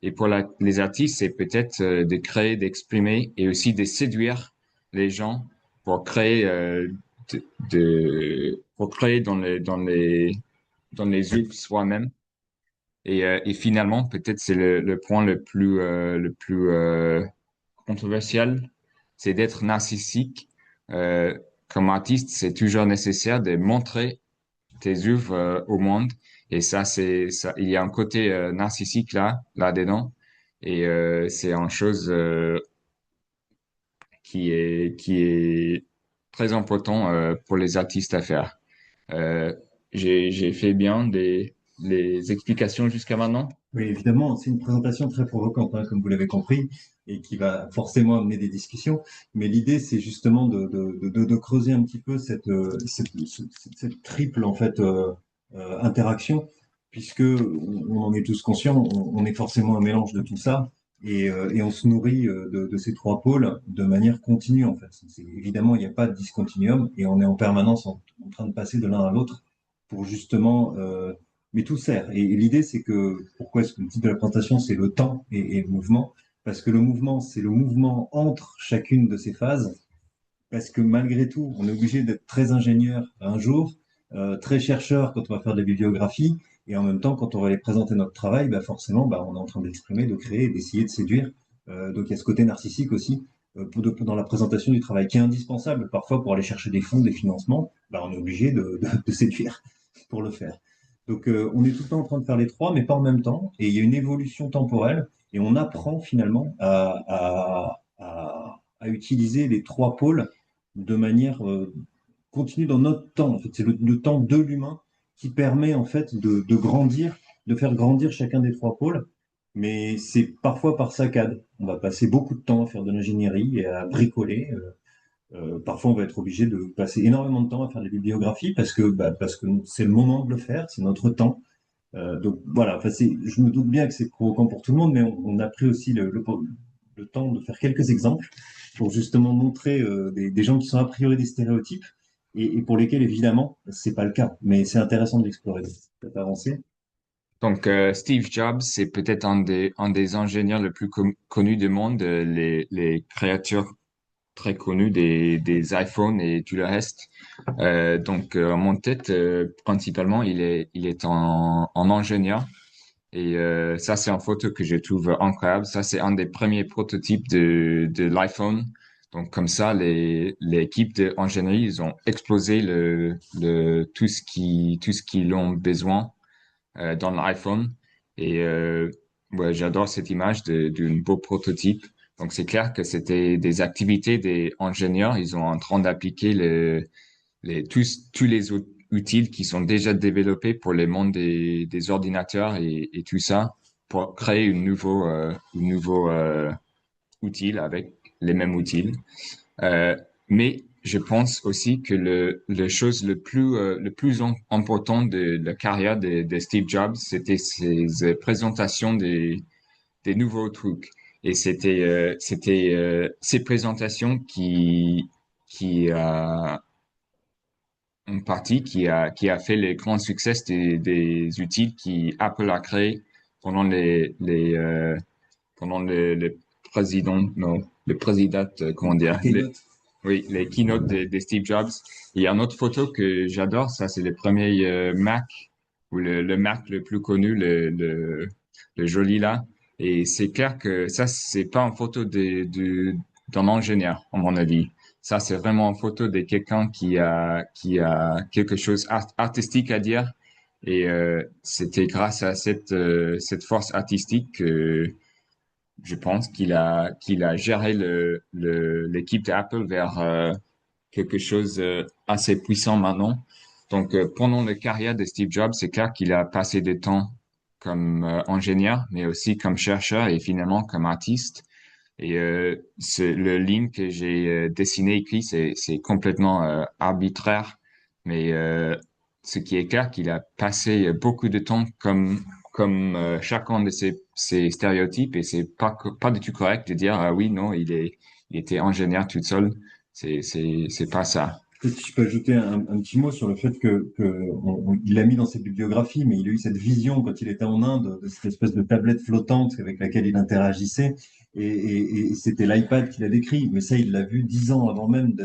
Et pour les artistes, c'est peut-être de créer, d'exprimer et aussi de séduire les gens pour créer, pour créer dans les œuvres soi-même. Et finalement, peut-être c'est le point le plus controversial, c'est d'être narcissique. Comme artiste, c'est toujours nécessaire de montrer tes œuvres au monde. Et ça, c'est ça. Il y a un côté narcissique là-dedans. Et c'est une chose qui est très important pour les artistes à faire. Euh, j'ai fait bien les explications jusqu'à maintenant. Oui, évidemment, c'est une présentation très provocante, hein, comme vous l'avez compris, et qui va forcément amener des discussions. Mais l'idée, c'est justement de creuser un petit peu cette triple en fait interaction, puisque on en est tous conscients, on est forcément un mélange de tout ça, et on se nourrit de ces trois pôles de manière continue en fait. Évidemment, il n'y a pas de discontinuum, et on est en permanence en train de passer de l'un à l'autre pour justement mais tout sert. Et l'idée, c'est que, pourquoi est-ce que le titre de la présentation, c'est le temps et le mouvement? Parce que le mouvement, c'est le mouvement entre chacune de ces phases. Parce que malgré tout, on est obligé d'être très ingénieur un jour, très chercheur quand on va faire de la bibliographie, et en même temps, quand on va aller présenter notre travail, bah forcément, bah, on est en train d'exprimer, de créer, d'essayer de séduire. Donc il y a ce côté narcissique aussi dans la présentation du travail qui est indispensable. Parfois, pour aller chercher des fonds, des financements, bah, on est obligé de séduire pour le faire. Donc on est tout le temps en train de faire les trois, mais pas en même temps. Et il y a une évolution temporelle, et on apprend finalement à utiliser les trois pôles de manière continue dans notre temps. En fait, c'est le temps de l'humain qui permet en fait de grandir, de faire grandir chacun des trois pôles. Mais c'est parfois par saccade. On va passer beaucoup de temps à faire de l'ingénierie et à bricoler. Parfois, on va être obligé de passer énormément de temps à faire des bibliographies parce que c'est le moment de le faire, c'est notre temps. Donc voilà, enfin, je me doute bien que c'est provoquant pour tout le monde, mais on a pris aussi le temps de faire quelques exemples pour justement montrer des gens qui sont a priori des stéréotypes et pour lesquels évidemment c'est pas le cas. Mais c'est intéressant de l'explorer. Peut-être avancer. Donc, Steve Jobs, c'est peut-être un des ingénieurs les plus connus du monde, les créatures très connues des iPhones et tout le reste. Donc, en mon tête, principalement, il est en ingénieur. Et ça, c'est une photo que je trouve incroyable. Ça, c'est un des premiers prototypes de l'iPhone. Donc, comme ça, l'équipe d'ingénierie, ils ont explosé tout ce qu'ils ont besoin dans l'iPhone. Et ouais, j'adore cette image d'un beau prototype. Donc, c'est clair que c'était des activités des ingénieurs. Ils sont en train d'appliquer tous les outils qui sont déjà développés pour le monde des ordinateurs et tout ça pour créer une nouveau outil avec les mêmes outils. Mais je pense aussi que le chose le plus important de la carrière de Steve Jobs, c'était ses présentations des nouveaux trucs. Et c'était ces présentations qui a en partie qui a fait les grands succès des outils qui Apple a créés pendant pendant le président, non, le président, comment dire, Keynote. oui, les keynotes de Steve Jobs. Il y a une autre photo que j'adore, ça c'est le premier Mac, ou le Mac le plus connu, le joli là. Et c'est clair que ça, c'est pas une photo d'un ingénieur, à mon avis. Ça, c'est vraiment une photo de quelqu'un qui a quelque chose artistique à dire. Et c'était grâce à cette force artistique que je pense qu'il a géré l'équipe d'Apple vers quelque chose assez puissant maintenant. Donc, pendant la carrière de Steve Jobs, c'est clair qu'il a passé du temps comme ingénieur, mais aussi comme chercheur et finalement comme artiste. Et le ligne que j'ai dessiné, écrit, c'est complètement arbitraire, mais ce qui est clair, qu'il a passé beaucoup de temps comme chacun de ces stéréotypes, et c'est pas du tout correct de dire ah oui, non, il était ingénieur tout seul. C'est pas ça. Peut-être que je peux ajouter un petit mot sur le fait il l'a mis dans ses bibliographies, mais il a eu cette vision quand il était en Inde de cette espèce de tablette flottante avec laquelle il interagissait, et c'était l'iPad qu'il a décrit. Mais ça, il l'a vu 10 ans avant même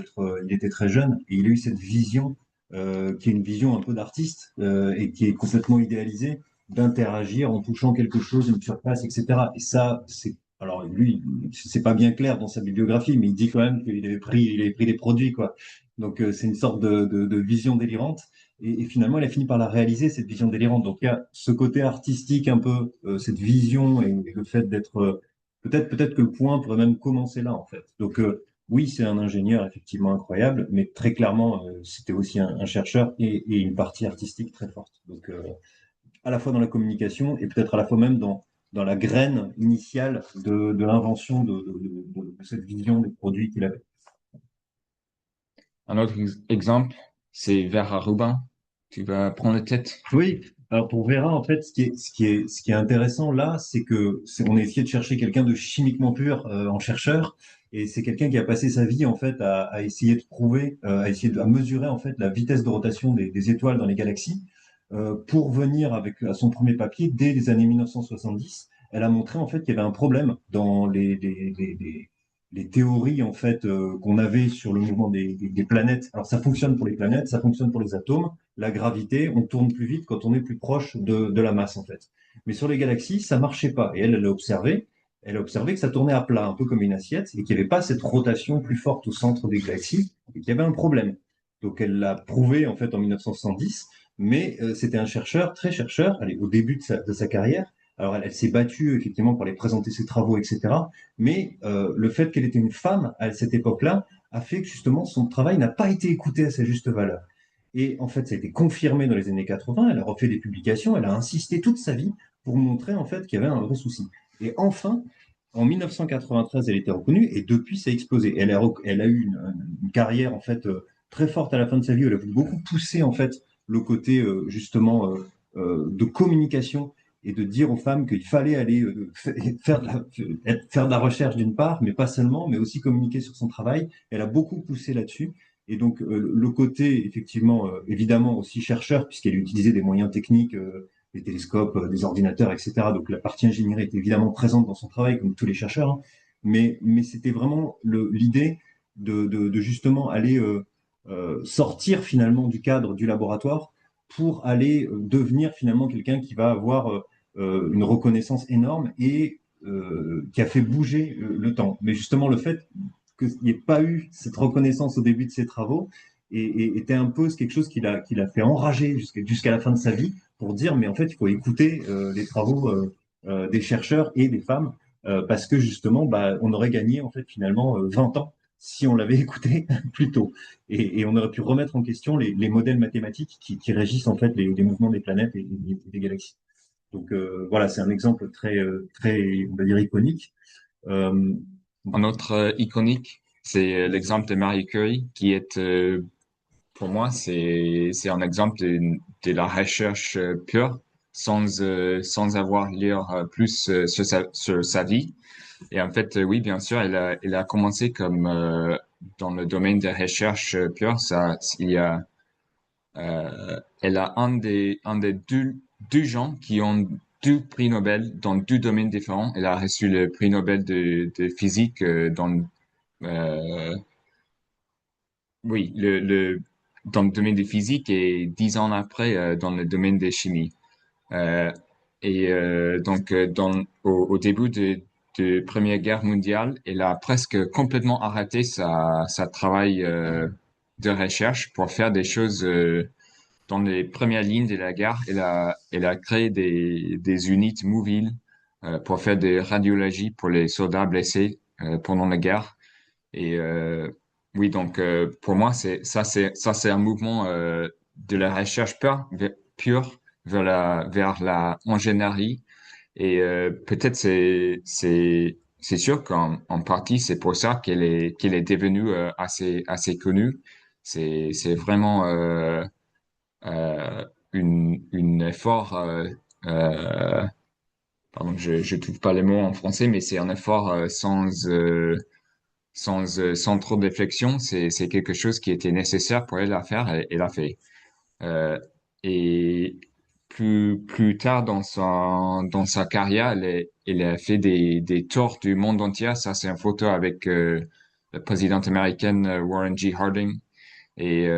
il était très jeune, et il a eu cette vision qui est une vision un peu d'artiste et qui est complètement idéalisée, d'interagir en touchant quelque chose, une surface, etc. Et ça, alors lui, c'est pas bien clair dans sa bibliographie, mais il dit quand même qu'il avait pris des produits, quoi. Donc c'est une sorte de vision délirante. Et finalement, il a fini par la réaliser, cette vision délirante. Donc il y a ce côté artistique un peu, cette vision et le fait d'être... peut-être que le point pourrait même commencer là, en fait. Donc oui, c'est un ingénieur effectivement incroyable, mais très clairement, c'était aussi un chercheur et une partie artistique très forte. Donc à la fois dans la communication et peut-être à la fois même dans la graine initiale de l'invention de cette vision des produits qu'il avait. Un autre exemple, c'est Vera Rubin. Tu vas prendre la tête. Oui, alors pour Vera, en fait, ce qui est intéressant là, on a essayé de chercher quelqu'un de chimiquement pur en chercheur, et c'est quelqu'un qui a passé sa vie en fait à essayer de prouver, à mesurer en fait la vitesse de rotation des étoiles dans les galaxies, pour venir à son premier papier dès les années 1970. Elle a montré en fait qu'il y avait un problème dans les théories en fait qu'on avait sur le mouvement des planètes. Alors ça fonctionne pour les planètes, ça fonctionne pour les atomes. La gravité, on tourne plus vite quand on est plus proche de la masse, en fait. Mais sur les galaxies, ça marchait pas. Et elle a observé. Elle a observé que ça tournait à plat, un peu comme une assiette, et qu'il n'y avait pas cette rotation plus forte au centre des galaxies, et qu'il y avait un problème. Donc elle l'a prouvé, en fait, en 1970, mais c'était un chercheur, très chercheur, elle est au début de sa carrière. Alors elle s'est battue, effectivement, pour aller présenter ses travaux, etc. Mais le fait qu'elle était une femme à cette époque-là a fait que, justement, son travail n'a pas été écouté à sa juste valeur. Et en fait, ça a été confirmé dans les années 80. Elle a refait des publications. Elle a insisté toute sa vie pour montrer en fait qu'il y avait un vrai souci. Et enfin, en 1993, elle était reconnue et depuis, ça a explosé. Elle a eu une carrière en fait très forte à la fin de sa vie. Elle a voulu beaucoup pousser en fait le côté justement de communication et de dire aux femmes qu'il fallait aller faire de la recherche d'une part, mais pas seulement, mais aussi communiquer sur son travail. Elle a beaucoup poussé là-dessus. Et donc, le côté, effectivement, évidemment aussi chercheur, puisqu'elle utilisait des moyens techniques, des télescopes, des ordinateurs, etc. Donc, la partie ingénierie est évidemment présente dans son travail, comme tous les chercheurs. Hein. Mais c'était vraiment l'idée de justement aller sortir finalement du cadre du laboratoire pour aller devenir finalement quelqu'un qui va avoir une reconnaissance énorme et qui a fait bouger le temps. Mais justement, le fait qu'il n'y ait pas eu cette reconnaissance au début de ses travaux était un peu quelque chose qui l'a fait enrager jusqu'à la fin de sa vie pour dire, mais en fait, il faut écouter les travaux des chercheurs et des femmes parce que justement, bah, on aurait gagné en fait finalement 20 ans si on l'avait écouté plus tôt. Et on aurait pu remettre en question les modèles mathématiques qui régissent en fait les mouvements des planètes et des galaxies. Donc voilà, c'est un exemple très, très, on va dire, iconique. Euh, Un autre iconique, c'est l'exemple de Marie Curie, qui est, pour moi, c'est un exemple de la recherche pure, sans avoir lire plus sur sa vie. Et en fait, oui, bien sûr, elle a commencé comme dans le domaine de recherche pure. Elle a un des deux gens qui ont deux prix Nobel dans deux domaines différents. Elle a reçu le prix Nobel de physique euh, oui, dans le domaine de physique et 10 ans après dans le domaine de chimie. Euh, au début de Première Guerre mondiale, elle a presque complètement arrêté sa travail de recherche pour faire des choses dans les premières lignes de la guerre. Elle a créé des unités mobiles pour faire des radiologies pour les soldats blessés pendant la guerre. Et oui, donc pour moi, c'est un mouvement de la recherche pure vers la ingénierie. Et peut-être c'est sûr qu'en partie c'est pour ça qu'elle est devenue assez connue. C'est vraiment une effort euh, pardon, je trouve pas les mots en français, mais c'est un effort sans trop de réflexion. C'est quelque chose qui était nécessaire pour elle à faire et elle l'a fait. Euh, et plus tard dans sa carrière, elle a fait des tours du monde entier. Ça, c'est une photo avec le président américain Warren G. Harding. Et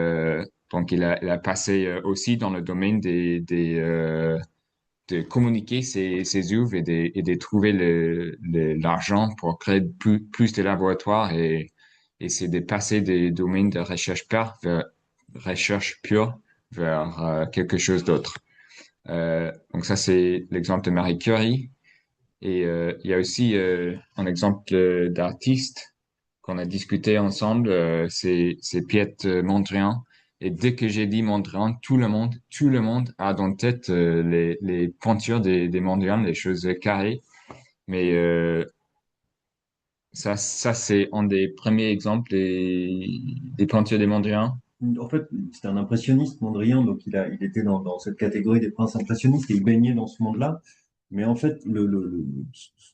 donc, elle a passé aussi dans le domaine de communiquer ses œuvres et de trouver l'argent pour créer plus de laboratoires et c'est de passer des domaines de recherche pure vers quelque chose d'autre. Donc ça, c'est l'exemple de Marie Curie. Et il y a aussi un exemple d'artiste qu'on a discuté ensemble, c'est Piet Mondrian. Et dès que j'ai dit Mondrian, tout le monde a dans tête les peintures des Mondrian, les choses carrées. Mais ça c'est un des premiers exemples des peintures des Mondrian. En fait, c'était un impressionniste, Mondrian, donc il était dans cette catégorie des princes impressionnistes et il baignait dans ce monde-là. Mais en fait,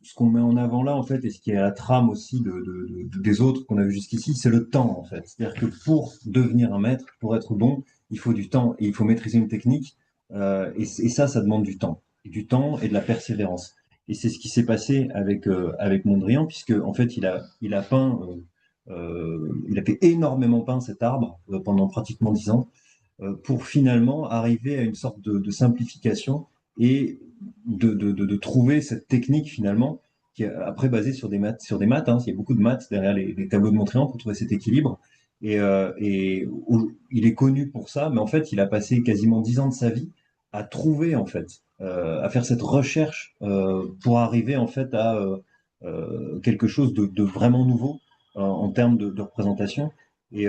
ce qu'on met en avant là, en fait, et ce qui est la trame aussi des autres qu'on a vu jusqu'ici, c'est le temps, en fait. C'est-à-dire que pour devenir un maître, pour être bon, il faut du temps et il faut maîtriser une technique. Et ça demande du temps. Et du temps et de la persévérance. Et c'est ce qui s'est passé avec Mondrian, puisque en fait, il a peint, il a fait énormément peint cet arbre pendant pratiquement 10 ans pour finalement arriver à une sorte de simplification et de trouver cette technique finalement qui est après basée sur des maths, hein. Il y a beaucoup de maths derrière les tableaux de Mondrian pour trouver cet équilibre. Il est connu pour ça, mais en fait, il a passé quasiment 10 ans de sa vie à trouver en fait, à faire cette recherche pour arriver en fait à quelque chose de vraiment nouveau en termes de représentation. Et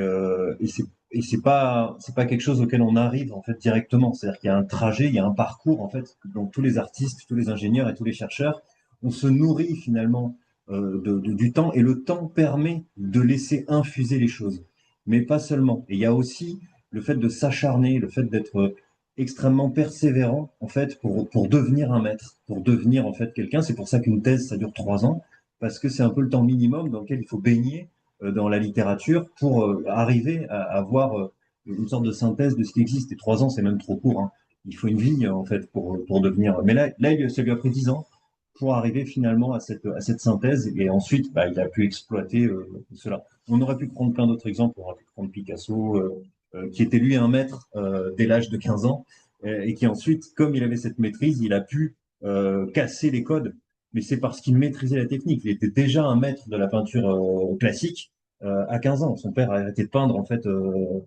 c'est pas quelque chose auquel on arrive en fait directement. C'est-à-dire qu'il y a un trajet, il y a un parcours en fait dont tous les artistes, tous les ingénieurs et tous les chercheurs, on se nourrit finalement du temps et le temps permet de laisser infuser les choses, mais pas seulement. Et il y a aussi le fait de s'acharner, le fait d'être extrêmement persévérant en fait pour devenir un maître, pour devenir en fait quelqu'un. C'est pour ça qu'une thèse ça dure 3 ans parce que c'est un peu le temps minimum dans lequel il faut baigner dans la littérature pour arriver à avoir une sorte de synthèse de ce qui existe. Et 3 ans, c'est même trop court, hein. Il faut une vie, en fait, pour devenir. Mais là, ça lui a pris 10 ans pour arriver finalement à cette synthèse. Et ensuite, bah, il a pu exploiter cela. On aurait pu prendre plein d'autres exemples. On aurait pu prendre Picasso, qui était lui un maître dès l'âge de 15 ans, et qui ensuite, comme il avait cette maîtrise, il a pu casser les codes, mais c'est parce qu'il maîtrisait la technique. Il était déjà un maître de la peinture classique à 15 ans. Son père a arrêté de peindre en fait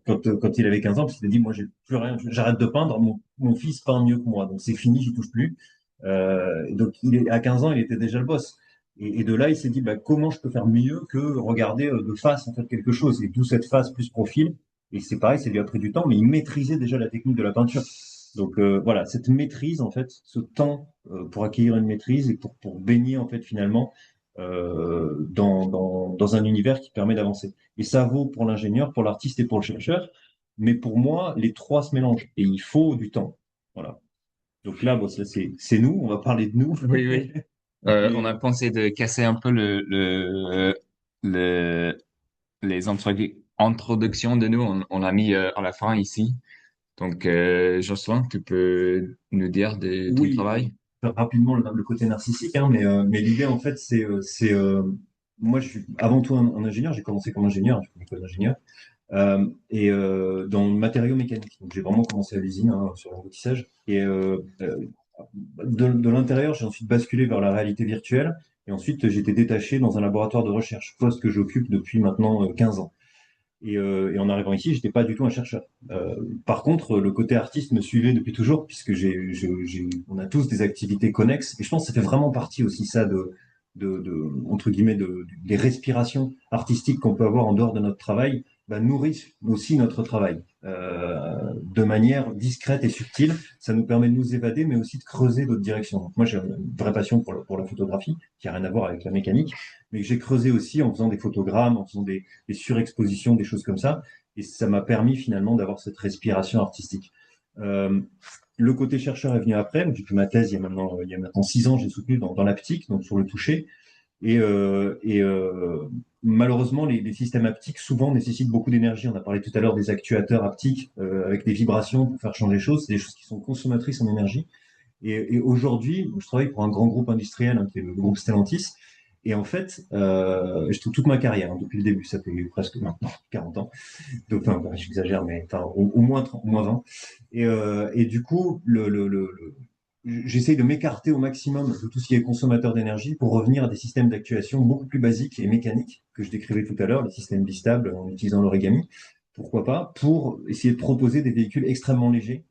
quand il avait 15 ans, parce qu'il a dit moi j'ai plus rien, j'arrête de peindre, mon fils peint mieux que moi, donc c'est fini, j'y touche plus. Donc à 15 ans, il était déjà le boss. Et de là, il s'est dit bah, comment je peux faire mieux que regarder de face en fait quelque chose, et d'où cette face plus profil. Et c'est pareil, ça lui a pris du temps, mais il maîtrisait déjà la technique de la peinture. Donc voilà, cette maîtrise, en fait, ce temps pour acquérir une maîtrise et pour baigner, en fait, finalement, dans un univers qui permet d'avancer. Et ça vaut pour l'ingénieur, pour l'artiste et pour le chercheur, mais pour moi, les trois se mélangent et il faut du temps. Voilà. Donc là, bon, ça, c'est nous, on va parler de nous. Oui, oui. On a pensé de casser un peu le, les introductions de nous. On l'a mis à la fin ici. Donc, Jocelyn, tu peux nous dire de ton Oui, travail? faire rapidement le côté narcissique, hein, mais l'idée, en fait, moi, je suis avant tout un ingénieur. J'ai commencé comme ingénieur, je suis une école d'ingénieur, dans le matériau mécanique. Donc, j'ai vraiment commencé à l'usine, hein, sur l'emboutissage. De l'intérieur, j'ai ensuite basculé vers la réalité virtuelle. Et ensuite, j'étais détaché dans un laboratoire de recherche, poste que j'occupe depuis maintenant 15 ans. Et en arrivant ici, j'étais pas du tout un chercheur. Par contre, le côté artiste me suivait depuis toujours, puisque on a tous des activités connexes. Et je pense que ça fait vraiment partie aussi ça entre guillemets, des respirations artistiques qu'on peut avoir en dehors de notre travail, bah, nourrissent aussi notre travail de manière discrète et subtile. Ça nous permet de nous évader, mais aussi de creuser d'autres directions. Donc moi, j'ai une vraie passion pour la photographie, qui a rien à voir avec la mécanique, mais que j'ai creusé aussi en faisant des photogrammes, en faisant des surexpositions, des choses comme ça. Et ça m'a permis finalement d'avoir cette respiration artistique. Euh, le côté chercheur est venu après. J'ai fait ma thèse il y a maintenant 6 ans, j'ai soutenu dans l'haptique, donc sur le toucher. Et malheureusement, les systèmes haptiques souvent nécessitent beaucoup d'énergie. On a parlé tout à l'heure des actuateurs haptiques avec des vibrations pour faire changer les choses. C'est des choses qui sont consommatrices en énergie. Et aujourd'hui, je travaille pour un grand groupe industriel, hein, qui est le groupe Stellantis. Et en fait, je trouve toute ma carrière, hein, depuis le début, ça fait presque maintenant 40 ans. Donc, enfin, j'exagère, mais enfin, au moins 30, au moins 20. Et du coup, j'essaye de m'écarter au maximum de tout ce qui est consommateur d'énergie pour revenir à des systèmes d'actuation beaucoup plus basiques et mécaniques que je décrivais tout à l'heure, les systèmes bistables en utilisant l'origami. Pourquoi pas? Pour essayer de proposer des véhicules extrêmement légers,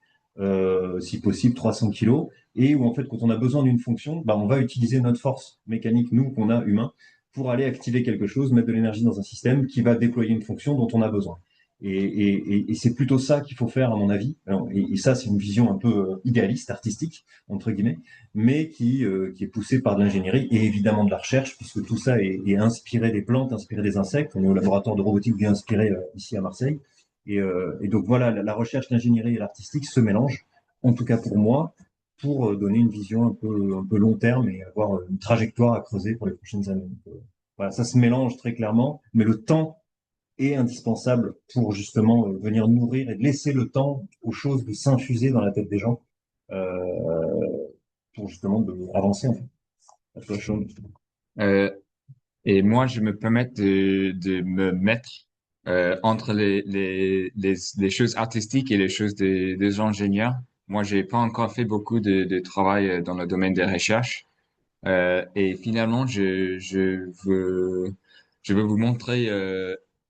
si possible 300 kilos, et où en fait, quand on a besoin d'une fonction, bah, on va utiliser notre force mécanique, nous, qu'on a humain, pour aller activer quelque chose, mettre de l'énergie dans un système qui va déployer une fonction dont on a besoin. Et c'est plutôt ça qu'il faut faire, à mon avis. Alors, et ça, c'est une vision un peu idéaliste, artistique, entre guillemets, mais qui est poussée par de l'ingénierie et évidemment de la recherche, puisque tout ça est inspiré des plantes, inspiré des insectes. On est au laboratoire de robotique bien inspiré ici à Marseille. Et donc voilà, la recherche, l'ingénierie et l'artistique se mélangent, en tout cas pour moi, pour donner une vision un peu long terme et avoir une trajectoire à creuser pour les prochaines années. Donc, voilà, ça se mélange très clairement, mais le temps est indispensable pour justement venir nourrir et laisser le temps aux choses de s'infuser dans la tête des gens pour justement avancer en fait. À toi, Sean. Euh, et moi, je me permets de me mettre entre les choses artistiques et les choses des ingénieurs. Moi, j'ai pas encore fait beaucoup de travail dans le domaine des recherches. Et finalement, je veux vous montrer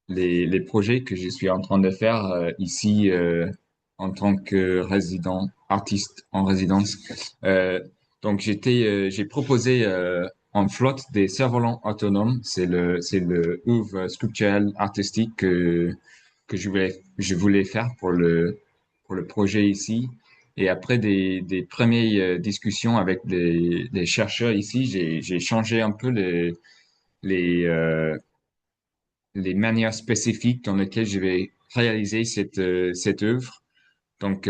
les projets que je suis en train de faire ici en tant que résident, artiste en résidence. Donc, j'ai proposé en flotte des cerfs-volants autonomes. C'est le œuvre sculpturelle artistique que je voulais faire pour le projet ici. Et après des premières discussions avec les chercheurs ici, j'ai changé un peu les, euh, les manières spécifiques dans lesquelles je vais réaliser cette œuvre. Donc,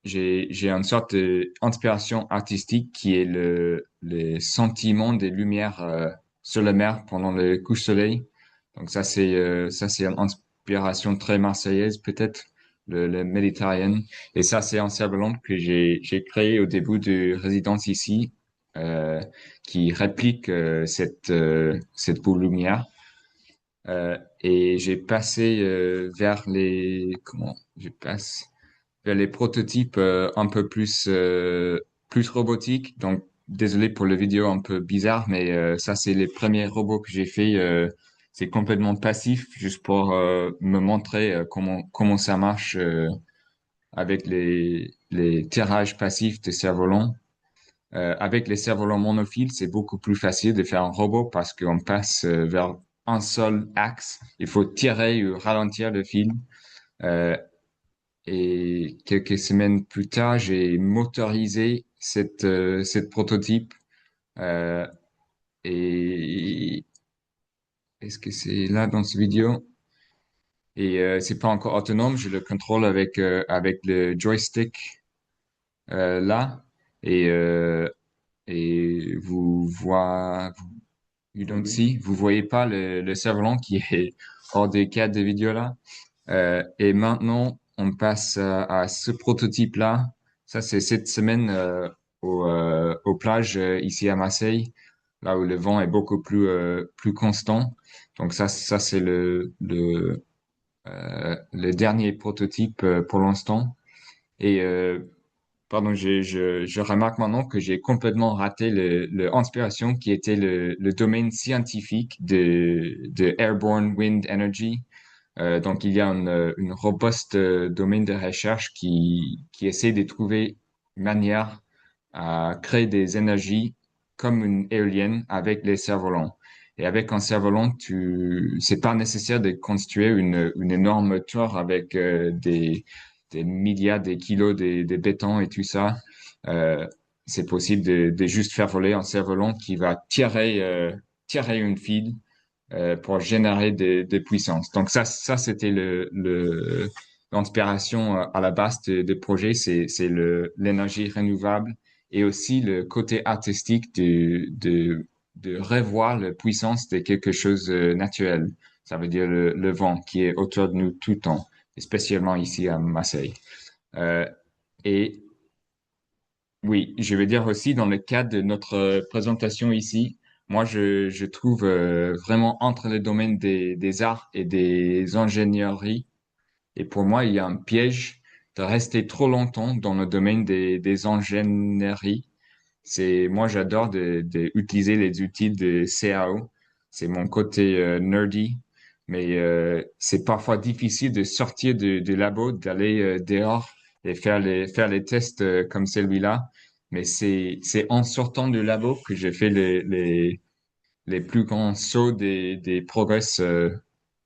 j'ai une sorte d'inspiration artistique qui est le sentiment des lumières sur la mer pendant le coucher de soleil. Donc ça c'est une inspiration très marseillaise peut-être le Méditerranée. Et ça c'est un cerf-volant que j'ai créé au début de résidence ici, euh, qui réplique cette beau lumière. Et j'ai passé vers je passe vers les prototypes un peu plus robotiques. Donc, désolé pour le vidéo un peu bizarre, mais ça, c'est les premiers robots que j'ai fait. C'est complètement passif, juste pour me montrer comment ça marche avec les tirages passifs de cerfs-volants. Avec les cerfs-volants monophiles, c'est beaucoup plus facile de faire un robot parce qu'on passe vers un seul axe. Il faut tirer ou ralentir le fil. Euh, et quelques semaines plus tard, j'ai motorisé cette prototype. Euh, et est-ce que c'est là dans ce vidéo? Et c'est pas encore autonome. Je le contrôle avec le joystick là. Et you don't see, vous voyez pas le cerf-volant qui est hors des cadres de vidéo là. Et maintenant, on passe à ce prototype-là. Ça, c'est cette semaine, aux plages ici à Marseille, là où le vent est beaucoup plus constant. Donc ça c'est le dernier prototype pour l'instant. Et pardon, je remarque maintenant que j'ai complètement raté le inspiration qui était le domaine scientifique de Airborne Wind Energy. Donc, il y a une robuste domaine de recherche qui essaie de trouver une manière à créer des énergies comme une éolienne avec les cerfs-volants. Et avec un cerf-volant, c'est pas nécessaire de construire une énorme tour avec des milliards, des kilos de béton et tout ça. Euh, c'est possible de juste faire voler un cerf-volant qui va tirer une file pour générer des puissances. Donc ça c'était l'inspiration à la base de projet, c'est l'énergie renouvelable et aussi le côté artistique de revoir la puissance de quelque chose de naturel. Ça veut dire le vent qui est autour de nous tout le temps, et spécialement ici à Marseille. Euh, et oui, je veux dire aussi dans le cadre de notre présentation ici, moi je trouve vraiment entre le domaine des arts et des ingénieries, et pour moi il y a un piège de rester trop longtemps dans le domaine des ingénieries. Moi j'adore utiliser les outils de CAO, c'est mon côté nerdy, mais c'est parfois difficile de sortir du labo, d'aller dehors et faire les tests comme celui-là. Mais c'est en sortant du labo que j'ai fait les plus grands sauts des progrès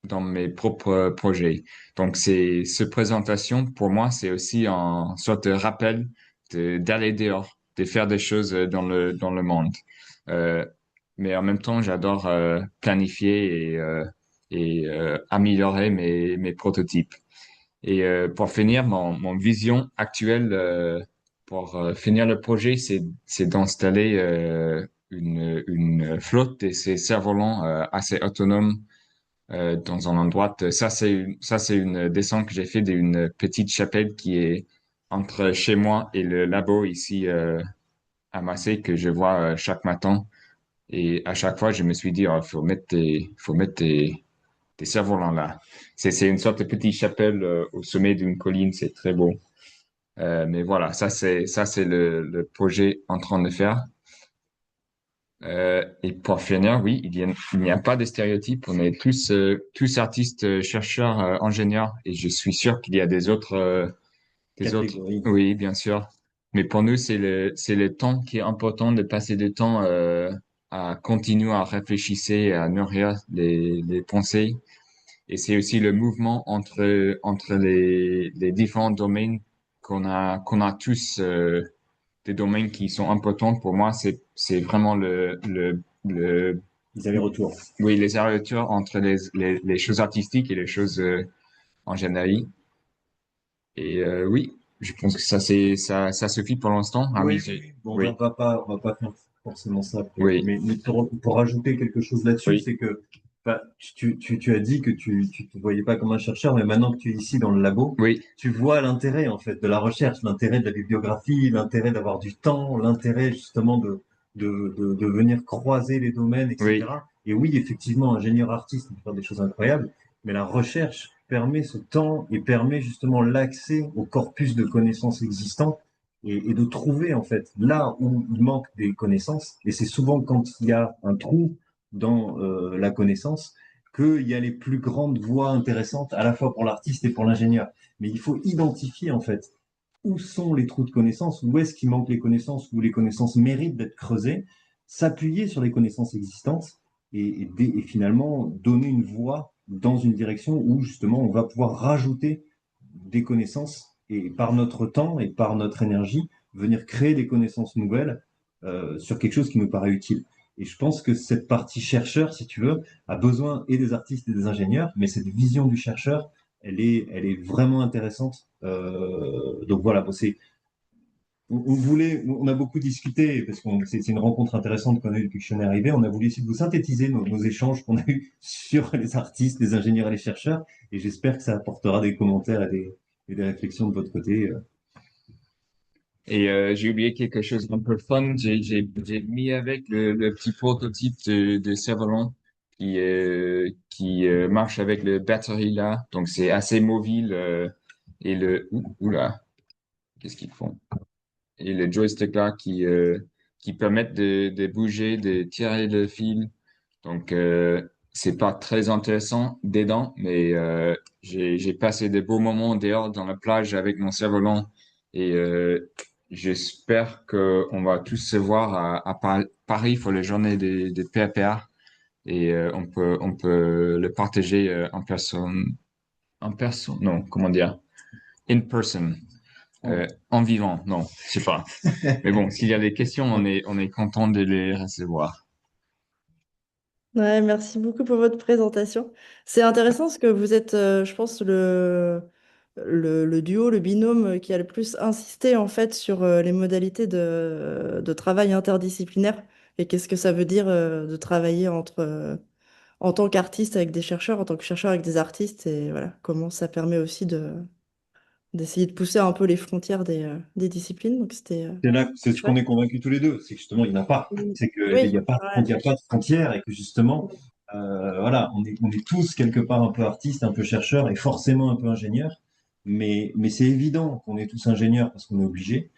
dans mes propres projets. Donc, cette présentation, pour moi, c'est aussi un sorte de rappel d'aller dehors, de faire des choses dans le monde. Euh, mais en même temps, j'adore planifier et améliorer mes prototypes. Et pour finir, mon vision actuelle pour finir le projet, c'est d'installer une flotte de ces cerfs-volants assez autonomes dans un endroit. Ça, c'est une descente que j'ai fait d'une petite chapelle qui est entre chez moi et le labo ici à Marseille que je vois chaque matin. Et à chaque fois, je me suis dit, il faut mettre des cerfs-volants là. C'est une sorte de petite chapelle au sommet d'une colline. C'est très beau. Mais voilà, ça, c'est le projet en train de faire. Et pour finir, oui, il n'y a pas de stéréotypes. On est tous artistes, chercheurs, ingénieurs, et je suis sûr qu'il y a des autres. Catégorie. Oui, bien sûr. Mais pour nous, c'est le temps qui est important de passer du temps à continuer à réfléchir, et à nourrir les pensées. Et c'est aussi le mouvement entre les différents domaines qu'on a tous. Des domaines qui sont importants pour moi, c'est vraiment Les allers-retours. oui, les allers-retours entre les choses artistiques et les choses en général. Et oui, je pense que ça suffit pour l'instant. Ah oui, Oui, oui, oui. Bon, oui, on va pas faire forcément ça. oui, Mais pour rajouter quelque chose là-dessus, oui, c'est que enfin, tu as dit que tu te voyais pas comme un chercheur, mais maintenant que tu es ici dans le labo, oui, tu vois l'intérêt en fait de la recherche, l'intérêt de la bibliographie, l'intérêt d'avoir du temps, l'intérêt justement de venir croiser les domaines, oui, etc. Et oui, effectivement, ingénieur artiste, on peut faire des choses incroyables, mais la recherche permet ce temps et permet justement l'accès au corpus de connaissances existants et de trouver en fait là où il manque des connaissances. Et c'est souvent quand il y a un trou dans la connaissance qu'il y a les plus grandes voies intéressantes à la fois pour l'artiste et pour l'ingénieur. Mais il faut identifier en fait où sont les trous de connaissances, où est-ce qu'il manque les connaissances, où les connaissances méritent d'être creusées, s'appuyer sur les connaissances existantes et finalement donner une voie dans une direction où justement on va pouvoir rajouter des connaissances et par notre temps et par notre énergie, venir créer des connaissances nouvelles sur quelque chose qui nous paraît utile. Et je pense que cette partie chercheur, si tu veux, a besoin et des artistes et des ingénieurs, mais cette vision du chercheur, elle est vraiment intéressante. Donc voilà, bon, on a beaucoup discuté parce que c'est une rencontre intéressante qu'on a eue depuis que je suis arrivé. On a voulu essayer de vous synthétiser nos échanges qu'on a eus sur les artistes, les ingénieurs et les chercheurs. Et j'espère que ça apportera des commentaires et des réflexions de votre côté. Et j'ai oublié quelque chose d'un peu fun. J'ai mis avec le petit prototype de Cerf-Volant qui marche avec le batterie là. Donc c'est assez mobile et oula, qu'est-ce qu'ils font? Et le joystick là qui permettent de bouger, de tirer le fil. Donc c'est pas très intéressant dedans, mais j'ai passé de beaux moments dehors dans la plage avec mon cerf-volant et j'espère que on va tous se voir à Paris pour les journées des PAPA et on peut le partager en personne, non, comment dire, in person, en vivant, non, je sais pas. Mais bon, s'il y a des questions, on est content de les recevoir. Ouais, merci beaucoup pour votre présentation. C'est intéressant parce que vous êtes, je pense, le duo, le binôme qui a le plus insisté en fait sur les modalités de travail interdisciplinaire et qu'est-ce que ça veut dire de travailler en tant qu'artiste avec des chercheurs, en tant que chercheur avec des artistes et voilà, comment ça permet aussi d'essayer de pousser un peu les frontières des disciplines. Donc c'était C'est ce qu'on chouette. est convaincus tous les deux, c'est que justement, il n'y en a pas. C'est qu'il Oui, n'y a pas, il ouais. y a pas de frontières et que justement, voilà, on est tous quelque part un peu artistes, un peu chercheurs et forcément un peu ingénieurs. Mais c'est évident qu'on est tous ingénieurs parce qu'on est obligé.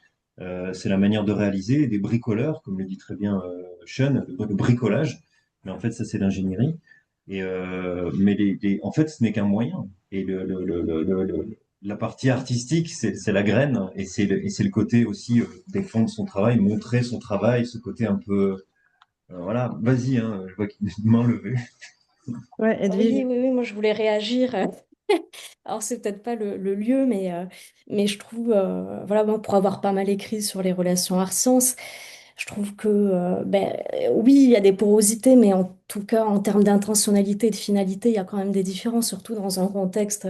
C'est la manière de réaliser des bricoleurs, comme le dit très bien Sean, le bricolage. Mais en fait, ça, c'est l'ingénierie. Mais en fait, ce n'est qu'un moyen. Et la partie artistique, c'est la graine et c'est le côté aussi défendre son travail, montrer son travail, ce côté un peu voilà. Vas-y, hein, je vois qu'il y a une main levée. Ouais, Edwige. Oui, oui, oui, moi je voulais réagir. Alors c'est peut-être pas le lieu, mais je trouve, voilà, moi, pour avoir pas mal écrit sur les relations art-sciences, je trouve que, ben, oui, il y a des porosités, mais en tout cas, en termes d'intentionnalité et de finalité, il y a quand même des différences, surtout dans un contexte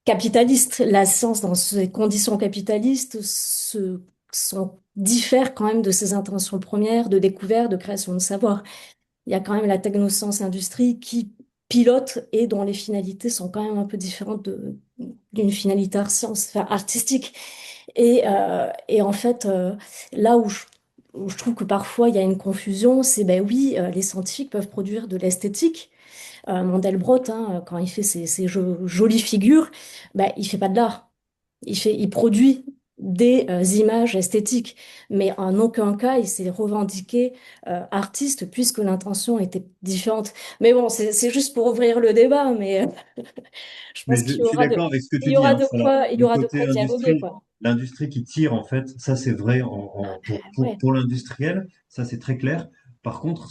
capitaliste. La science, dans ces conditions capitalistes, diffère quand même de ses intentions premières de découverte, de création de savoir. Il y a quand même la technoscience industrie qui pilote et dont les finalités sont quand même un peu différentes d'une finalité science, enfin, artistique. Et en fait, là où je trouve que parfois il y a une confusion, c'est ben oui, les scientifiques peuvent produire de l'esthétique. Mandelbrot, hein, quand il fait ses jolies figures, ben, il fait pas de l'art. Il produit des images esthétiques, mais en aucun cas il s'est revendiqué artiste puisque l'intention était différente. Mais bon, c'est juste pour ouvrir le débat, mais je Mais pense qu'il je suis d'accord avec ce que tu dis, hein. il y Le aura de côté quoi dialoguer, industrie, quoi. l'industrie qui tire, en fait, ça c'est vrai Ouais. pour l'industriel, ça c'est très clair. Par contre,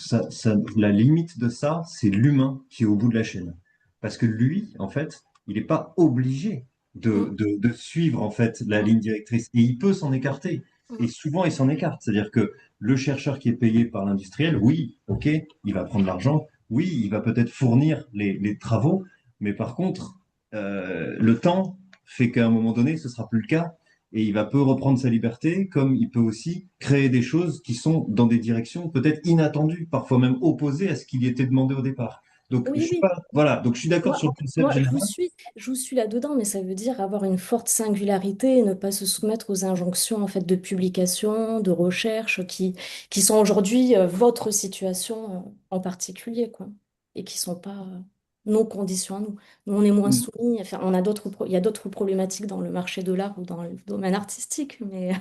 la limite de ça, c'est l'humain qui est au bout de la chaîne. Parce que lui, en fait, il n'est pas obligé Mm, de suivre en fait la mm, ligne directrice et il peut s'en écarter. Et mm. souvent, il s'en écarte. C'est-à-dire que le chercheur qui est payé par l'industriel, oui, ok, il va prendre l'argent, oui, il va peut-être fournir les travaux, mais par contre, le temps fait qu'à un moment donné, ce sera plus le cas et il va peu reprendre sa liberté, comme il peut aussi créer des choses qui sont dans des directions peut-être inattendues, parfois même opposées à ce qu'il y était demandé au départ. Donc, je Oui, suis oui. pas, voilà, donc je suis d'accord Moi, sur le concept moi, général. je vous suis là-dedans, mais ça veut dire avoir une forte singularité et ne pas se soumettre aux injonctions en fait de publication, de recherche qui sont aujourd'hui votre situation en particulier, quoi, et qui sont pas nos conditions à nous. Nous, on est moins Mm. soumis. Enfin, il y a d'autres problématiques dans le marché de l'art ou dans le domaine artistique, mais,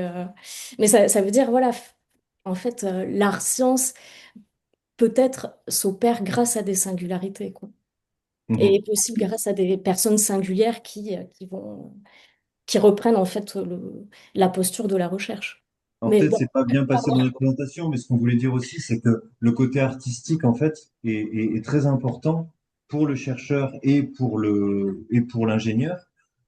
euh, mais ça veut dire voilà, en fait, l'art-science peut-être s'opère grâce à des singularités, quoi et Mhm. possible grâce à des personnes singulières qui reprennent en fait la posture de la recherche. Alors Mais peut-être bon, c'est pas bien passé pardon. dans notre présentation, mais ce qu'on voulait dire aussi, c'est que le côté artistique, en fait, est très important pour le chercheur et pour l'ingénieur,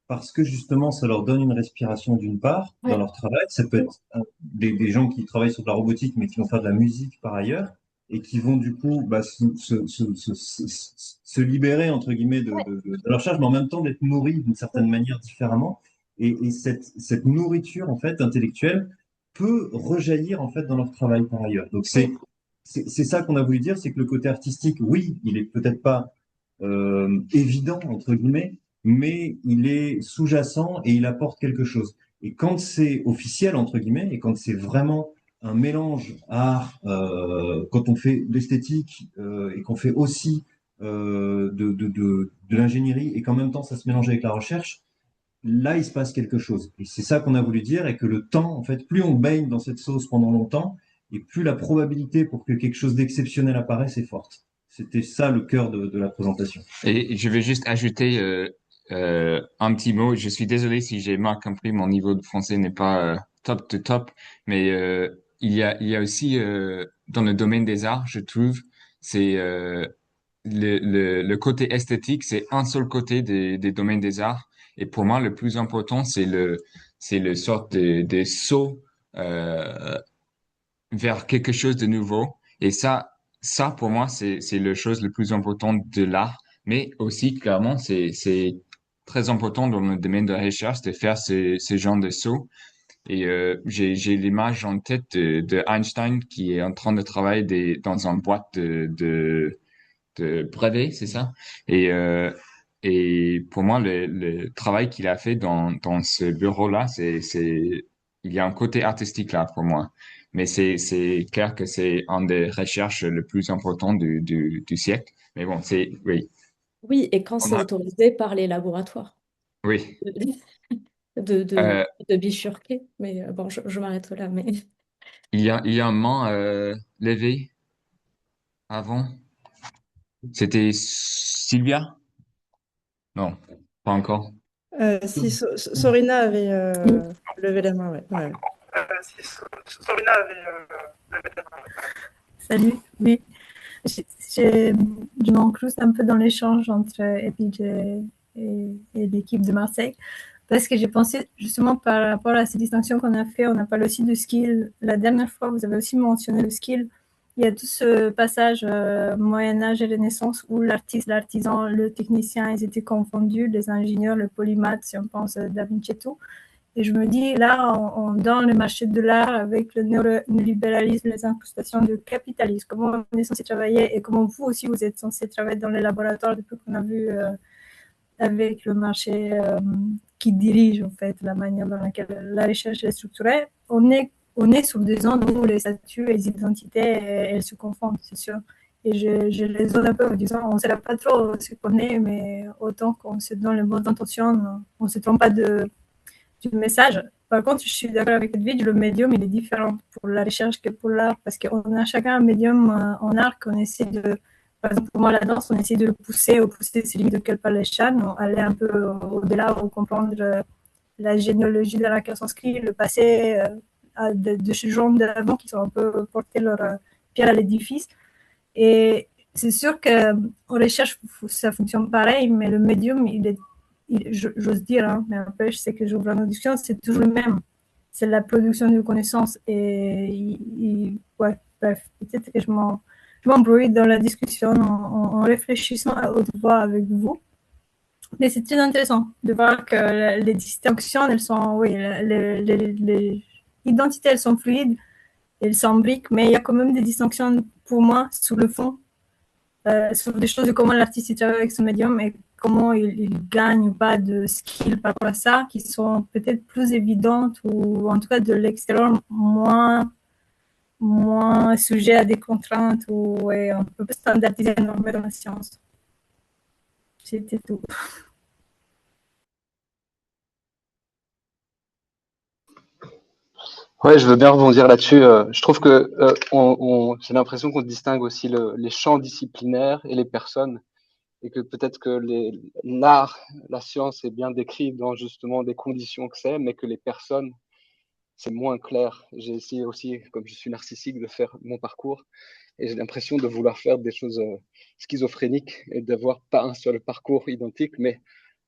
parce que justement, ça leur donne une respiration d'une part dans Ouais. leur travail. Ça peut être des gens qui travaillent sur de la robotique, mais qui vont faire de la musique par ailleurs, et qui vont du coup bah, se libérer, entre guillemets, de leur charge, mais en même temps d'être nourris d'une certaine manière différemment. Et cette nourriture, en fait, intellectuelle, peut rejaillir en fait dans leur travail par ailleurs. Donc Mm. c'est ça qu'on a voulu dire, c'est que le côté artistique, oui, il est peut-être pas évident entre guillemets, mais il est sous-jacent et il apporte quelque chose. Et quand c'est officiel, entre guillemets, et quand c'est vraiment un mélange art, quand on fait de l'esthétique et qu'on fait aussi de l'ingénierie et qu'en même temps ça se mélange avec la recherche, là il se passe quelque chose. Et c'est ça qu'on a voulu dire, et que le temps, en fait, plus on baigne dans cette sauce pendant longtemps, et plus la probabilité pour que quelque chose d'exceptionnel apparaisse est forte. C'était ça le cœur de la présentation. Et je vais juste ajouter un petit mot. Je suis désolé si j'ai mal compris, mon niveau de français n'est pas top de top, mais il y a aussi dans le domaine des arts, je trouve, c'est le côté esthétique, c'est un seul côté des domaines des arts. Et pour moi, le plus important, c'est le sorte de saut vers quelque chose de nouveau. Et ça pour moi, c'est la chose le plus importante de l'art. Mais aussi, clairement, c'est très important dans le domaine de la recherche de faire ce genre de saut. Et j'ai l'image en tête de Einstein qui est en train de travailler dans une boîte de brevet, c'est ça? Et, euh, et pour moi, le travail qu'il a fait dans ce bureau-là, il y a un côté artistique là pour moi. Mais c'est clair que c'est une des recherches le plus importantes du siècle. Mais bon, oui. Oui, et quand On c'est a- autorisé par les laboratoires oui. de Euh, bifurquer. Mais bon, je m'arrête là. Mais il y a un main levé avant. C'était Sylvia? Non, pas encore. Si Sorina avait levé la main, ouais. Ouais. Si Sorina avait Salut, oui. Je m'incruste un peu dans l'échange entre Epige et l'équipe de Marseille parce que j'ai pensé justement par rapport à ces distinctions qu'on a fait, on a parlé aussi de skill. La dernière fois, vous avez aussi mentionné le skill. Il y a tout ce passage Moyen-Âge et Renaissance où l'artiste, l'artisan, le technicien, ils étaient confondus, les ingénieurs, le polymathe, si on pense à Da Vinci et tout. Et je me dis, là, dans le marché de l'art, avec le néolibéralisme, les incrustations du capitalisme, comment on est censé travailler et comment vous aussi, vous êtes censé travailler dans les laboratoires depuis qu'on a vu avec le marché qui dirige, en fait, la manière dans laquelle la recherche est structurée. On est sur des zones où les statuts et les identités, elles se confondent, c'est sûr. Et je les zone un peu en disant, on ne sait pas trop ce qu'on est, mais autant qu'on se donne les bonnes intentions, on ne se trompe pas du message. Par contre, je suis d'accord avec Edwige, le médium, il est différent pour la recherche que pour l'art, parce qu'on a chacun un médium en art qu'on essaie de, par exemple, pour moi, la danse, on essaie de le pousser, ou pousser ses limites auxquelles parle les chans, aller un peu au-delà, ou comprendre la généalogie de laquelle s'inscrit, le passé de ce genre d'avant qui sont un peu porté leur pierre à l'édifice. Et c'est sûr qu'en recherche, ça fonctionne pareil, mais le médium, il est j'ose dire, hein, mais après, je sais que j'ouvre une discussion, c'est toujours le même. C'est la production de connaissances. Et ouais, bref, peut-être que je m'embrouille dans la discussion en réfléchissant à haute voix avec vous. Mais c'est très intéressant de voir que les distinctions, elles sont, oui, les identités, elles sont fluides, elles s'embriquent, mais il y a quand même des distinctions pour moi sur le fond sur des choses de comment l'artiste travaille avec son médium et comment il gagne ou pas de skill par rapport à ça, qui sont peut-être plus évidentes ou en tout cas de l'extérieur moins sujet à des contraintes ou ouais, un peu plus standardisé dans la science. C'était tout. Ouais, je veux bien rebondir là-dessus. Je trouve que j'ai l'impression qu'on distingue aussi les champs disciplinaires et les personnes, et que peut-être que l'art, la science est bien décrit dans justement des conditions que c'est, mais que les personnes, c'est moins clair. J'ai essayé aussi, comme je suis narcissique, de faire mon parcours, et j'ai l'impression de vouloir faire des choses schizophréniques et d'avoir pas un seul parcours identique, mais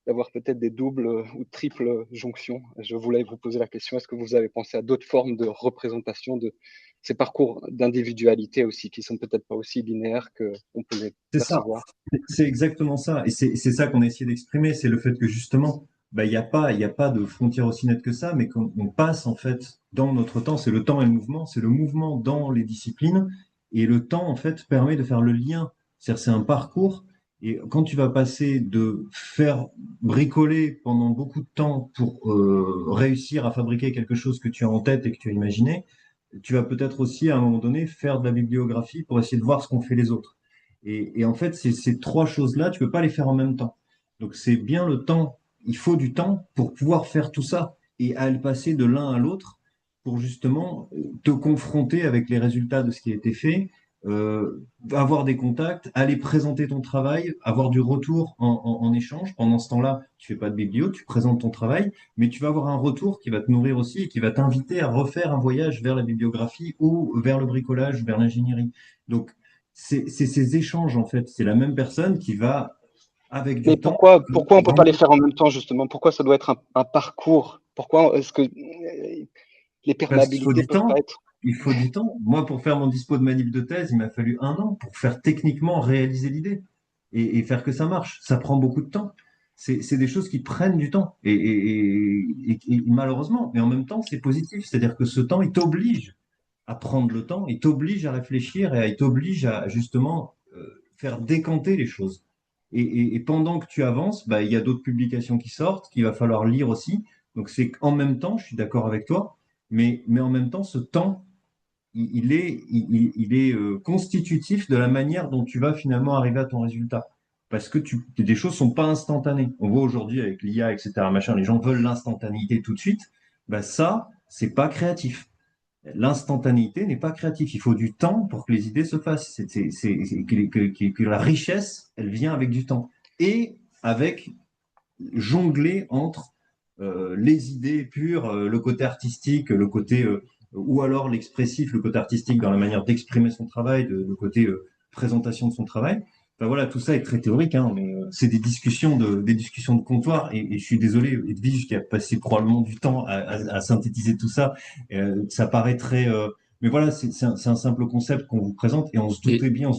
d'avoir peut-être des doubles ou triples jonctions. Je voulais vous poser la question, est-ce que vous avez pensé à d'autres formes de représentation de ces parcours d'individualité aussi, qui sont peut-être pas aussi linéaires qu'on peut les C'est ça, percevoir? c'est exactement ça. Et c'est ça qu'on a essayé d'exprimer, c'est le fait que justement, bah, il y a pas de frontière aussi nette que ça, mais qu'on passe en fait dans notre temps, c'est le temps et le mouvement, c'est le mouvement dans les disciplines, et le temps en fait permet de faire le lien. C'est-à-dire c'est un parcours Et quand tu vas passer de faire bricoler pendant beaucoup de temps pour réussir à fabriquer quelque chose que tu as en tête et que tu as imaginé, tu vas peut-être aussi à un moment donné faire de la bibliographie pour essayer de voir ce qu'ont fait les autres. Et en fait, ces trois choses-là, tu peux pas les faire en même temps. Donc c'est bien le temps. Il faut du temps pour pouvoir faire tout ça et à le passer de l'un à l'autre pour justement te confronter avec les résultats de ce qui a été fait, avoir des contacts, aller présenter ton travail, avoir du retour en échange. Pendant ce temps-là, tu fais pas de biblio, tu présentes ton travail, mais tu vas avoir un retour qui va te nourrir aussi et qui va t'inviter à refaire un voyage vers la bibliographie ou vers le bricolage, vers l'ingénierie. Donc, c'est ces échanges, en fait. C'est la même personne qui va, avec Mais du temps, pourquoi on peut pas les faire en même temps, justement? Pourquoi ça doit être un parcours? Pourquoi est-ce que les parce qu'il faut perméabilités du peuvent pas temps. être... Il faut du temps. Moi, pour faire mon dispo de manip de thèse, il m'a fallu 1 an pour faire techniquement réaliser l'idée et faire que ça marche. Ça prend beaucoup de temps. C'est des choses qui prennent du temps. Et malheureusement, mais en même temps, c'est positif. C'est-à-dire que ce temps, il t'oblige à prendre le temps, il t'oblige à réfléchir et il t'oblige à justement faire décanter les choses. Et pendant que tu avances, bah, il y a d'autres publications qui sortent, qu'il va falloir lire aussi. Donc c'est qu'en même temps, je suis d'accord avec toi, mais en même temps, ce temps, il est constitutif de la manière dont tu vas finalement arriver à ton résultat. Parce que des choses sont pas instantanées. On voit aujourd'hui avec l'IA, etc., machin, les gens veulent l'instantanéité tout de suite. Bah ça, c'est pas créatif. L'instantanéité n'est pas créatif. Il faut du temps pour que les idées se fassent. Que la richesse, elle vient avec du temps. Et avec jongler entre les idées pures, le côté artistique, le côté, ou alors l'expressif, le côté artistique dans la manière d'exprimer son travail, le côté présentation de son travail. Enfin voilà, tout ça est très théorique, hein, mais c'est des discussions de comptoir. Et je suis désolé, Edwige, qui a passé probablement du temps à synthétiser tout ça, ça paraît très. Mais voilà, c'est un simple concept qu'on vous présente et Et, on se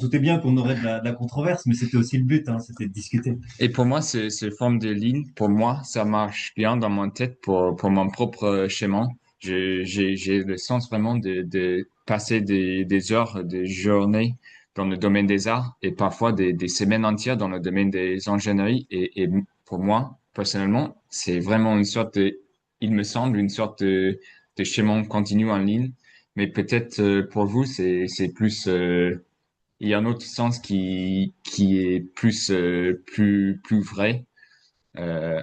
doutait bien qu'on aurait de la controverse, mais c'était aussi le but, hein, c'était de discuter. et pour moi, ce forme de ligne, pour moi, ça marche bien dans mon tête pour mon propre schéma. J'ai le sens vraiment de passer des heures, des journées dans le domaine des arts et parfois des semaines entières dans le domaine des ingénieries. Et pour moi, personnellement, c'est vraiment une sorte de, il me semble, une sorte de schéma continu en ligne. Mais peut-être pour vous, c'est plus il y a un autre sens qui est plus vrai. Euh,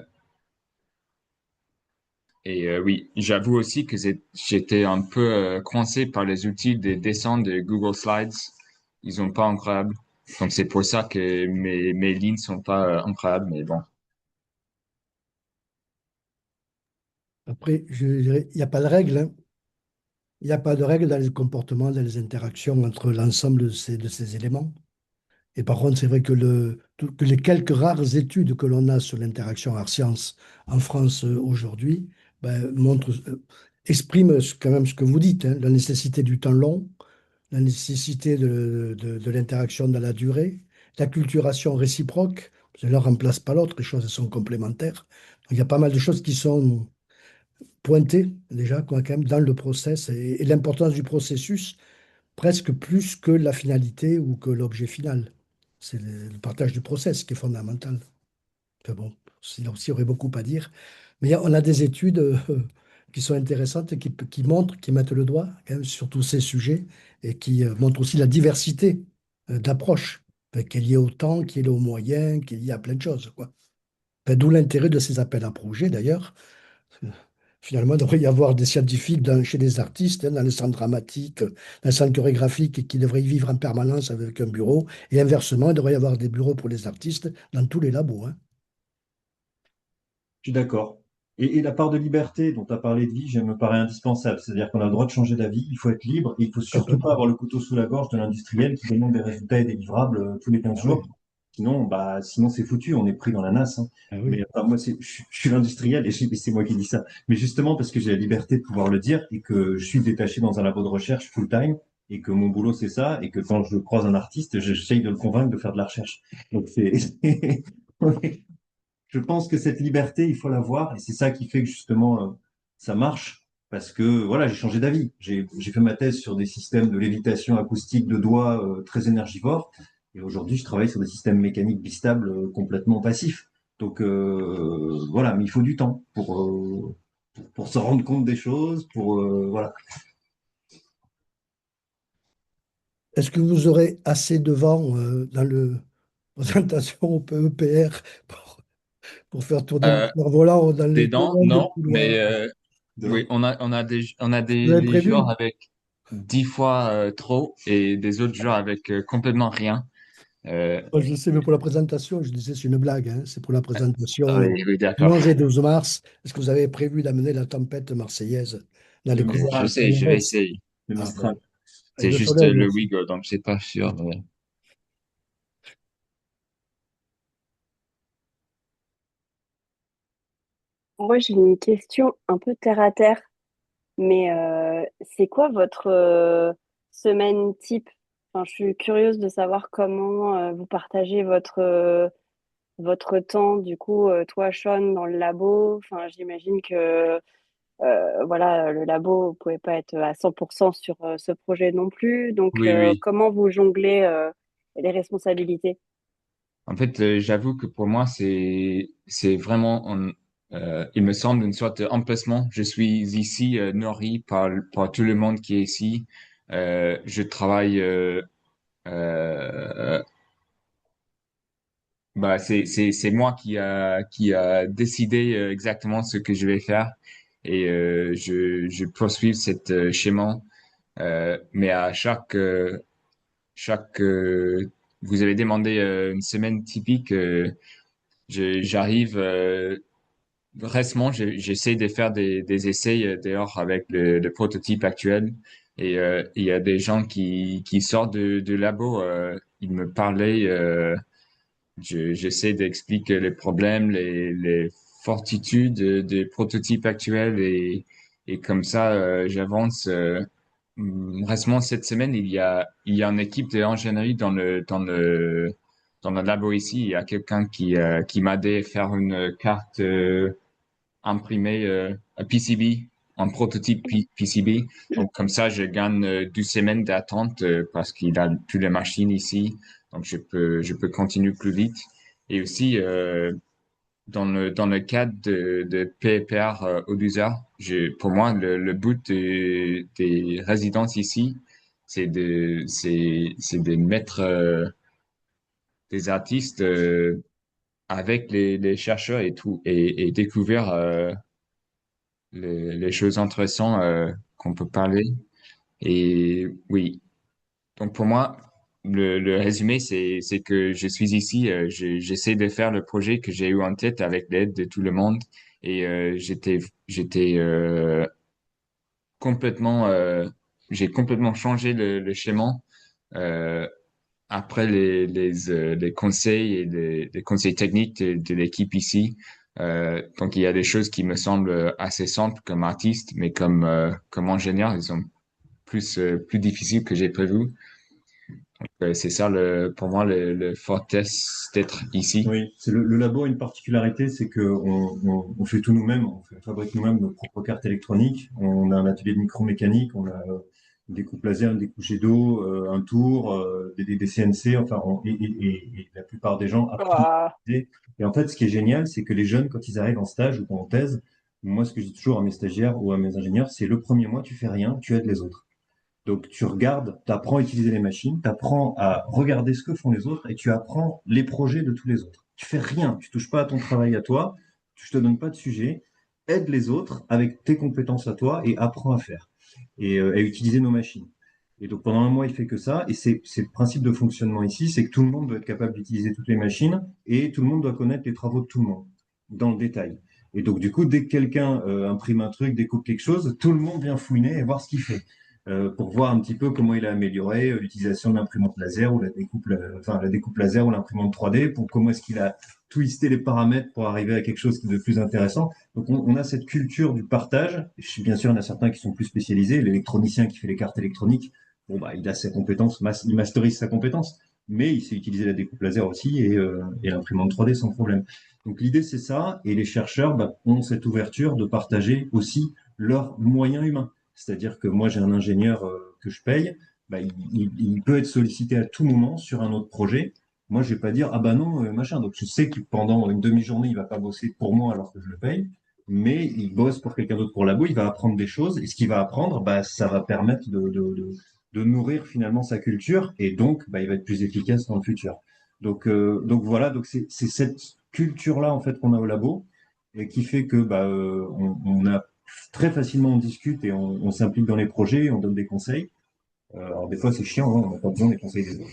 oui, j'avoue aussi que j'étais un peu coincé par les outils de dessin de Google Slides. Ils sont pas incroyables. Donc c'est pour ça que mes lignes sont pas incroyables, mais bon. Après, il n'y a pas de règle, hein. Il n'y a pas de règle dans les comportements, dans les interactions entre l'ensemble de ces éléments. Et par contre, c'est vrai que, que les quelques rares études que l'on a sur l'interaction art-science en France aujourd'hui ben, expriment quand même ce que vous dites, hein, la nécessité du temps long, la nécessité de l'interaction dans la durée, l'acculturation réciproque, parce que l'un ne remplace pas l'autre, les choses sont complémentaires. Donc, il y a pas mal de choses qui sont pointées déjà quoi, quand même, dans le process et l'importance du processus presque plus que la finalité ou que l'objet final. C'est le partage du process qui est fondamental. Enfin bon, là aussi, il y aurait beaucoup à dire. Mais on a des études qui sont intéressantes et qui montrent, qui mettent le doigt quand même, sur tous ces sujets et qui montrent aussi la diversité d'approches qui est liée au temps, qui est liée aux moyens, qui est liée à plein de choses, quoi. Enfin, d'où l'intérêt de ces appels à projets, d'ailleurs. Finalement, il devrait y avoir des scientifiques chez les artistes, hein, dans les centres dramatiques, dans les centres chorégraphiques, qui devraient y vivre en permanence avec un bureau. Et inversement, il devrait y avoir des bureaux pour les artistes dans tous les labos, hein. Je suis d'accord. Et la part de liberté dont tu as parlé de vie, me paraît indispensable. C'est-à-dire qu'on a le droit de changer d'avis, il faut être libre, et il faut surtout pas Complètement. avoir le couteau sous la gorge de l'industriel qui demande des résultats et des livrables tous les 15 Ah oui, jours. Sinon c'est foutu, on est pris dans la nasse, hein. ah Mais oui. enfin, moi, je suis l'industriel et c'est moi qui dis ça. Mais justement parce que j'ai la liberté de pouvoir le dire et que je suis détaché dans un labo de recherche full-time et que mon boulot c'est ça et que quand je croise un artiste, j'essaye de le convaincre de faire de la recherche. Donc c'est je pense que cette liberté, il faut l'avoir, et c'est ça qui fait que justement ça marche, parce que voilà, j'ai changé d'avis. J'ai fait ma thèse sur des systèmes de lévitation acoustique de doigts très énergivores, Et aujourd'hui, je travaille sur des systèmes mécaniques bistables complètement passifs. Donc voilà, mais il faut du temps pour se rendre compte des choses, voilà. Est-ce que vous aurez assez de vent dans le présentation au PEPR pour faire tourner le Euh, cerf-volant dans les deux Dedans, mondes les non, plus loin? mais Demain. oui, on a Vous avez des jours prévu? avec 10 fois trop et des autres jours avec complètement rien. Euh, Moi, je sais, mais pour la présentation, je disais, c'est une blague, hein, c'est pour la présentation oui, oui, du d'accord. 11 et 12 mars. Est-ce que vous avez prévu d'amener la tempête marseillaise dans les couloirs Je de vais Metz? essayer. Le Ah, ben, Mistral. C'est avec le juste soleil, le bien sûr. Ouigo, donc c'est pas sûr. Moi, j'ai une question un peu terre à terre, mais c'est quoi votre semaine type? Enfin, je suis curieuse de savoir comment vous partagez votre temps. Du coup, toi, Sean, dans le labo, enfin, j'imagine que voilà, le labo, vous pouvez pas être à 100% sur ce projet non plus. Donc, Oui, oui. comment vous jonglez les responsabilités? En fait, j'avoue que pour moi, c'est vraiment, il me semble, une sorte d'emplacement. Je suis ici nourri par tout le monde qui est ici. Je travaille. Euh, Bah, c'est moi qui a décidé exactement ce que je vais faire et je poursuis cette schéma. Mais à chaque vous avez demandé une semaine typique. J'arrive récemment, j'essaie de faire des essais dehors avec le prototype actuel. Et il y a des gens qui sortent de labo. Ils me parlaient. J'essaie d'expliquer les problèmes, les fortitudes des prototypes actuels et comme ça, j'avance. Récemment, cette semaine, il y a une équipe d'ingénierie dans le labo ici. Il y a quelqu'un qui m'a aidé à faire une carte imprimée, un PCB, un prototype PCB. Donc, comme ça, je gagne 2 semaines d'attente parce qu'il a toutes les machines ici. Donc, je peux continuer plus vite. Et aussi, dans le cadre de PPR Odusa, pour moi, le but des résidences ici, c'est de mettre des artistes avec les chercheurs et tout, et découvrir les choses intéressantes qu'on peut parler. Et oui, donc pour moi, le résumé, c'est que je suis ici, j'essaie de faire le projet que j'ai eu en tête avec l'aide de tout le monde. Et j'étais complètement, j'ai complètement changé le schéma euh, après les conseils et les conseils techniques de l'équipe ici. Donc il y a des choses qui me semblent assez simples comme artiste, mais comme ingénieur, ils sont plus difficiles que j'ai prévu. C'est ça, pour moi, le fortesse d'être ici. Oui, c'est le labo a une particularité, c'est que on fait tout nous-mêmes, on fabrique nous-mêmes nos propres cartes électroniques. On a un atelier de micromécanique, on a une découpe laser, une découpe jet d'eau, un tour, des CNC, enfin, et la plupart des gens apprennent à Ouah. utiliser. Et en fait, ce qui est génial, c'est que les jeunes, quand ils arrivent en stage ou en thèse, moi, ce que je dis toujours à mes stagiaires ou à mes ingénieurs, c'est le premier mois, tu fais rien, tu aides les autres. Donc, tu regardes, tu apprends à utiliser les machines, tu apprends à regarder ce que font les autres et tu apprends les projets de tous les autres. Tu fais rien, tu touches pas à ton travail à toi, tu te donnes pas de sujet, aide les autres avec tes compétences à toi et apprends à faire et à utiliser nos machines. Et donc, pendant un mois, il fait que ça. Et c'est le principe de fonctionnement ici, c'est que tout le monde doit être capable d'utiliser toutes les machines et tout le monde doit connaître les travaux de tout le monde dans le détail. Et donc, du coup, dès que quelqu'un imprime un truc, découpe quelque chose, tout le monde vient fouiner et voir ce qu'il fait pour voir un petit peu comment il a amélioré l'utilisation de l'imprimante laser ou enfin, la découpe laser ou l'imprimante 3D, pour comment est-ce qu'il a twisté les paramètres pour arriver à quelque chose de plus intéressant. Donc on a cette culture du partage. Bien sûr, il y en a certains qui sont plus spécialisés. L'électronicien qui fait les cartes électroniques, bon bah il a ses compétences, il masterise sa compétence, mais il sait utiliser la découpe laser aussi et l'imprimante 3D sans problème. Donc l'idée c'est ça, et les chercheurs bah, ont cette ouverture de partager aussi leurs moyens humains. C'est-à-dire que moi, j'ai un ingénieur que je paye. bah, il peut être sollicité à tout moment sur un autre projet. Moi, je vais pas dire, ah bah non, machin. Donc, je sais que pendant une demi-journée, il va pas bosser pour moi alors que je le paye, mais il bosse pour quelqu'un d'autre pour labo, il va apprendre des choses, et ce qu'il va apprendre, bah, ça va permettre de nourrir finalement sa culture, et donc, bah, il va être plus efficace dans le futur. Donc voilà, donc c'est cette culture-là, en fait, qu'on a au labo, et qui fait que, bah, on a très facilement, on discute et on s'implique dans les projets, on donne des conseils. Alors des fois c'est chiant, hein, on n'a pas besoin des conseils des autres.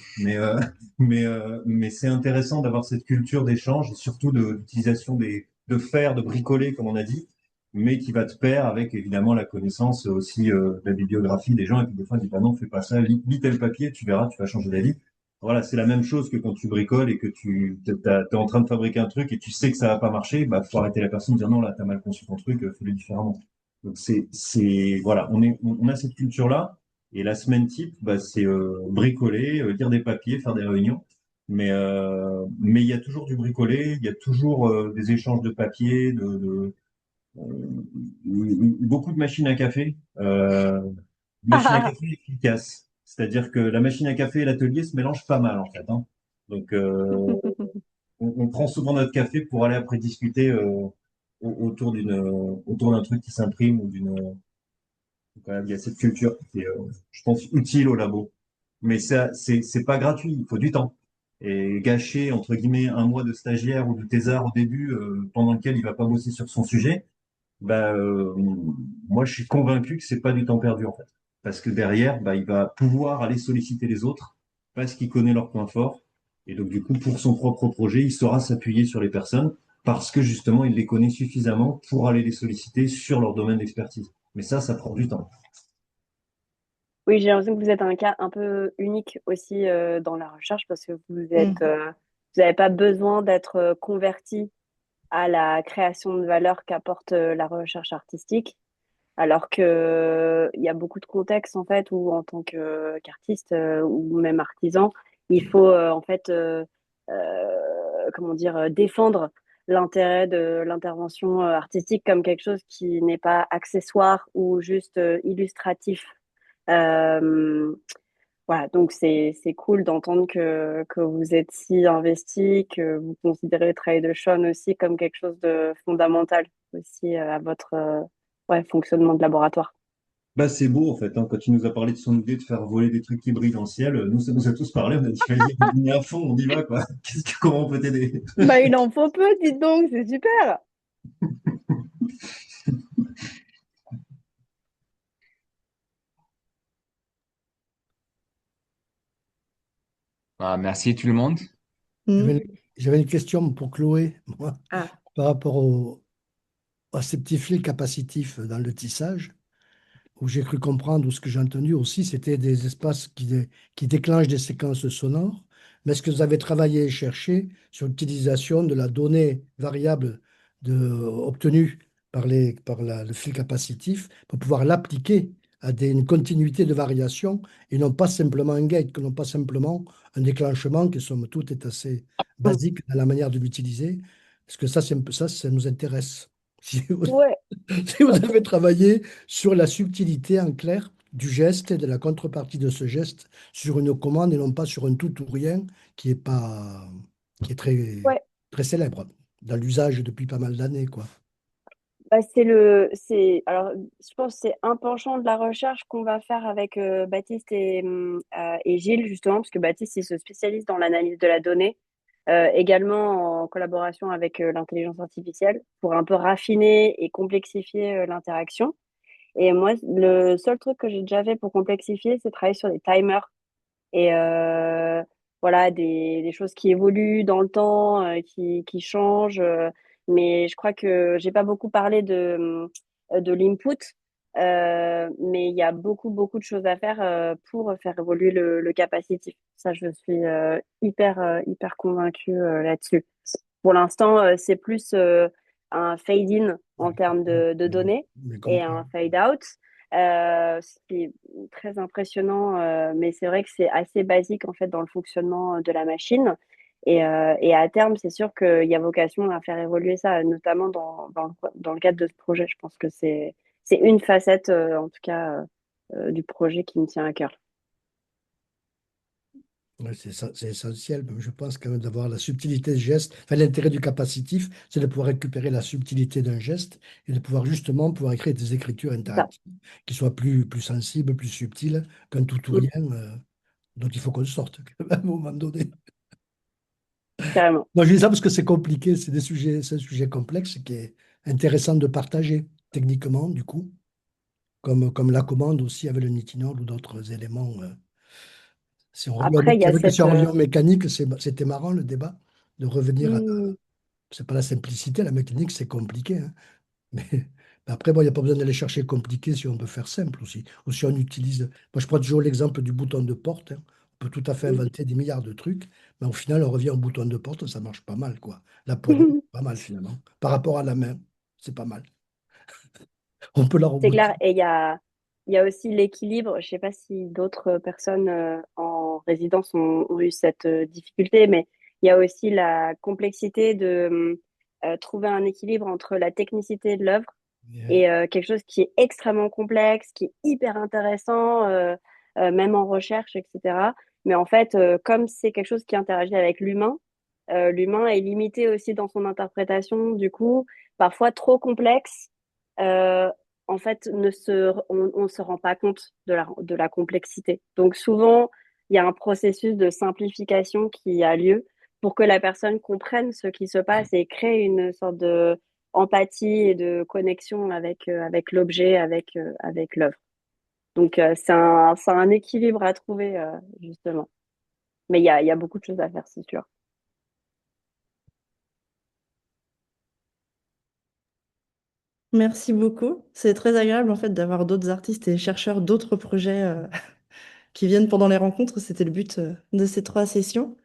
Mais c'est intéressant d'avoir cette culture d'échange et surtout d'utilisation de faire, de bricoler, comme on a dit, mais qui va te pair avec évidemment la connaissance aussi de la bibliographie des gens. Et puis des fois, on dit, bah non, fais pas ça, lis tel papier, tu verras, tu vas changer d'avis. Voilà, c'est la même chose que quand tu bricoles et que t'es en train de fabriquer un truc et tu sais que ça va pas marcher, bah faut arrêter la personne et dire non, là, t'as mal conçu ton truc, fais-le différemment. Donc voilà, on a cette culture-là. Et la semaine type, bah, c'est bricoler, lire des papiers, faire des réunions. Mais il y a toujours du bricolé, il y a toujours des échanges de papiers, beaucoup de machines à café. Machine à café efficace. C'est-à-dire que la machine à café et l'atelier se mélangent pas mal en fait, hein. Donc on prend souvent notre café pour aller après discuter autour d'un truc qui s'imprime ou d'une quand même, il y a cette culture qui est, je pense, utile au labo. Mais ça, c'est pas gratuit, il faut du temps. Et gâcher, entre guillemets, un mois de stagiaire ou de thésard au début, pendant lequel il va pas bosser sur son sujet, bah, moi, je suis convaincu que c'est pas du temps perdu, en fait. Parce que derrière, bah, il va pouvoir aller solliciter les autres parce qu'il connaît leurs points forts. Et donc, du coup, pour son propre projet, il saura s'appuyer sur les personnes parce que justement, il les connaît suffisamment pour aller les solliciter sur leur domaine d'expertise. Mais ça prend du temps. Oui, j'ai l'impression que vous êtes un cas un peu unique aussi dans la recherche parce que Mm. vous n'avez pas besoin d'être converti à la création de valeur qu'apporte la recherche artistique, alors que il y a beaucoup de contextes en fait où en tant qu'artiste ou même artisan, il faut en fait comment dire défendre l'intérêt de l'intervention artistique comme quelque chose qui n'est pas accessoire ou juste illustratif. Euh, voilà, donc c'est cool d'entendre que vous êtes si investi, que vous considérez le travail de Sean aussi comme quelque chose de fondamental aussi à votre ouais, fonctionnement de laboratoire. Bah, c'est beau, en fait, hein. Quand il nous a parlé de son idée de faire voler des trucs qui brillent dans le ciel, nous, ça nous a tous parlé. On a dit, vas-y, on est à fond, on y va, quoi. Comment on peut t'aider? Bah, il en faut peu, dites donc, c'est super. Bah, merci tout le monde. J'avais Mm. j'avais une question pour Chloé, moi, Ah, par rapport à ces petits fils capacitifs dans le tissage, où j'ai cru comprendre, ou ce que j'ai entendu aussi, c'était des espaces qui déclenchent des séquences sonores. Mais est-ce que vous avez travaillé et cherché sur l'utilisation de la donnée variable obtenue le fil capacitif pour pouvoir l'appliquer à une continuité de variation et non pas simplement un gate, que non pas simplement un déclenchement qui, somme toute, est assez basique dans la manière de l'utiliser? Parce que ça, c'est un peu ça, ça nous intéresse. Si vous, ouais. si vous avez travaillé sur la subtilité en clair du geste et de la contrepartie de ce geste sur une commande et non pas sur un tout ou rien qui est pas, qui est très, Ouais. très célèbre dans l'usage depuis pas mal d'années, quoi. Bah, alors, je pense que c'est un penchant de la recherche qu'on va faire avec Baptiste et Gilles, justement, parce que Baptiste, il se spécialise dans l'analyse de la donnée, également en collaboration avec l'intelligence artificielle, pour un peu raffiner et complexifier l'interaction. Et moi, le seul truc que j'ai déjà fait pour complexifier, c'est travailler sur des timers et voilà, des choses qui évoluent dans le temps, qui changent. Mais je crois que j'ai pas beaucoup parlé de l'input, mais il y a beaucoup de choses à faire pour faire évoluer le capacitif. Ça, je suis hyper convaincue là-dessus. Pour l'instant, c'est plus un fade-in en termes de données Mais et compris. un fade-out. Ce qui est très impressionnant, mais c'est vrai que c'est assez basique en fait dans le fonctionnement de la machine. Et à terme, c'est sûr qu'il y a vocation à faire évoluer ça, notamment dans le cadre de ce projet. Je pense que c'est une facette, en tout cas, du projet qui me tient à cœur. Ouais, c'est essentiel. Je pense quand même d'avoir la subtilité de geste. Enfin, l'intérêt du capacitif, c'est de pouvoir récupérer la subtilité d'un geste et de pouvoir justement pouvoir écrire des écritures C'est ça. interactives qui soient plus sensibles, plus subtiles qu'un tout ou Mm, rien dont il faut qu'on sorte à un moment donné. carrément. Non, je dis ça parce que c'est compliqué, c'est un sujet complexe qui est intéressant de partager techniquement, du coup, comme la commande aussi avec le nitinol ou d'autres éléments. Si on revient Après, il y c'est a vrai que si cette... on revient en mécanique, c'était marrant le débat de revenir à. mm, C'est pas la simplicité, la mécanique, c'est compliqué, hein. Mais après, bon, il n'y a pas besoin d'aller chercher compliqué si on peut faire simple aussi. Ou si on utilise. Moi, je prends toujours l'exemple du bouton de porte, hein. On peut tout à fait mm. inventer des milliards de trucs, mais au final, on revient au bouton de porte, ça marche pas mal, quoi. La poignée, pas mal finalement. Par rapport à la main, c'est pas mal. On peut la C'est robotiser. clair. Et il y a aussi l'équilibre. Je sais pas si d'autres personnes en résidence ont eu cette difficulté, mais il y a aussi la complexité de trouver un équilibre entre la technicité de l'œuvre Ouais. et quelque chose qui est extrêmement complexe, qui est hyper intéressant, même en recherche, etc. Mais en fait, comme c'est quelque chose qui interagit avec l'humain, l'humain est limité aussi dans son interprétation, du coup, parfois trop complexe. euh, En fait, on se rend pas compte de la complexité. Donc souvent, il y a un processus de simplification qui a lieu pour que la personne comprenne ce qui se passe et crée une sorte de empathie et de connexion avec l'objet, avec l'œuvre. Donc, c'est un équilibre à trouver, justement. Mais il y a beaucoup de choses à faire, c'est sûr. Merci beaucoup. C'est très agréable en fait d'avoir d'autres artistes et chercheurs d'autres projets qui viennent pendant les rencontres. C'était le but de ces 3 sessions.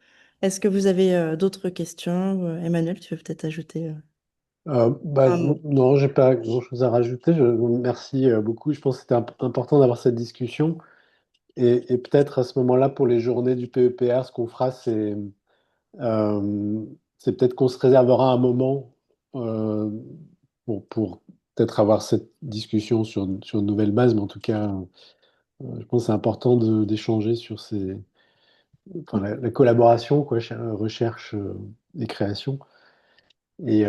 Est-ce que vous avez d'autres questions? Emmanuel, tu veux peut-être ajouter un mot? Non, j'ai pas grand-chose à rajouter. Je vous remercie beaucoup. Je pense que c'était important d'avoir cette discussion. Et peut-être à ce moment-là, pour les journées du PEPR, ce qu'on fera, euh, c'est peut-être qu'on se réservera un moment euh, pour peut-être avoir cette discussion sur une nouvelle base. Mais en tout cas, je pense que c'est important d'échanger sur enfin, la collaboration, quoi, recherche et création. Et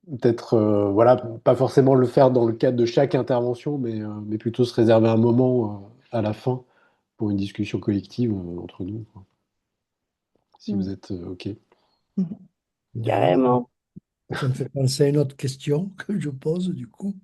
peut-être, voilà, pas forcément le faire dans le cadre de chaque intervention, mais plutôt se réserver un moment à la fin pour une discussion collective entre nous, quoi. Si vous Mm. êtes OK. Mhm. D'ailleurs, Carrément. ça me fait penser à une autre question que je pose du coup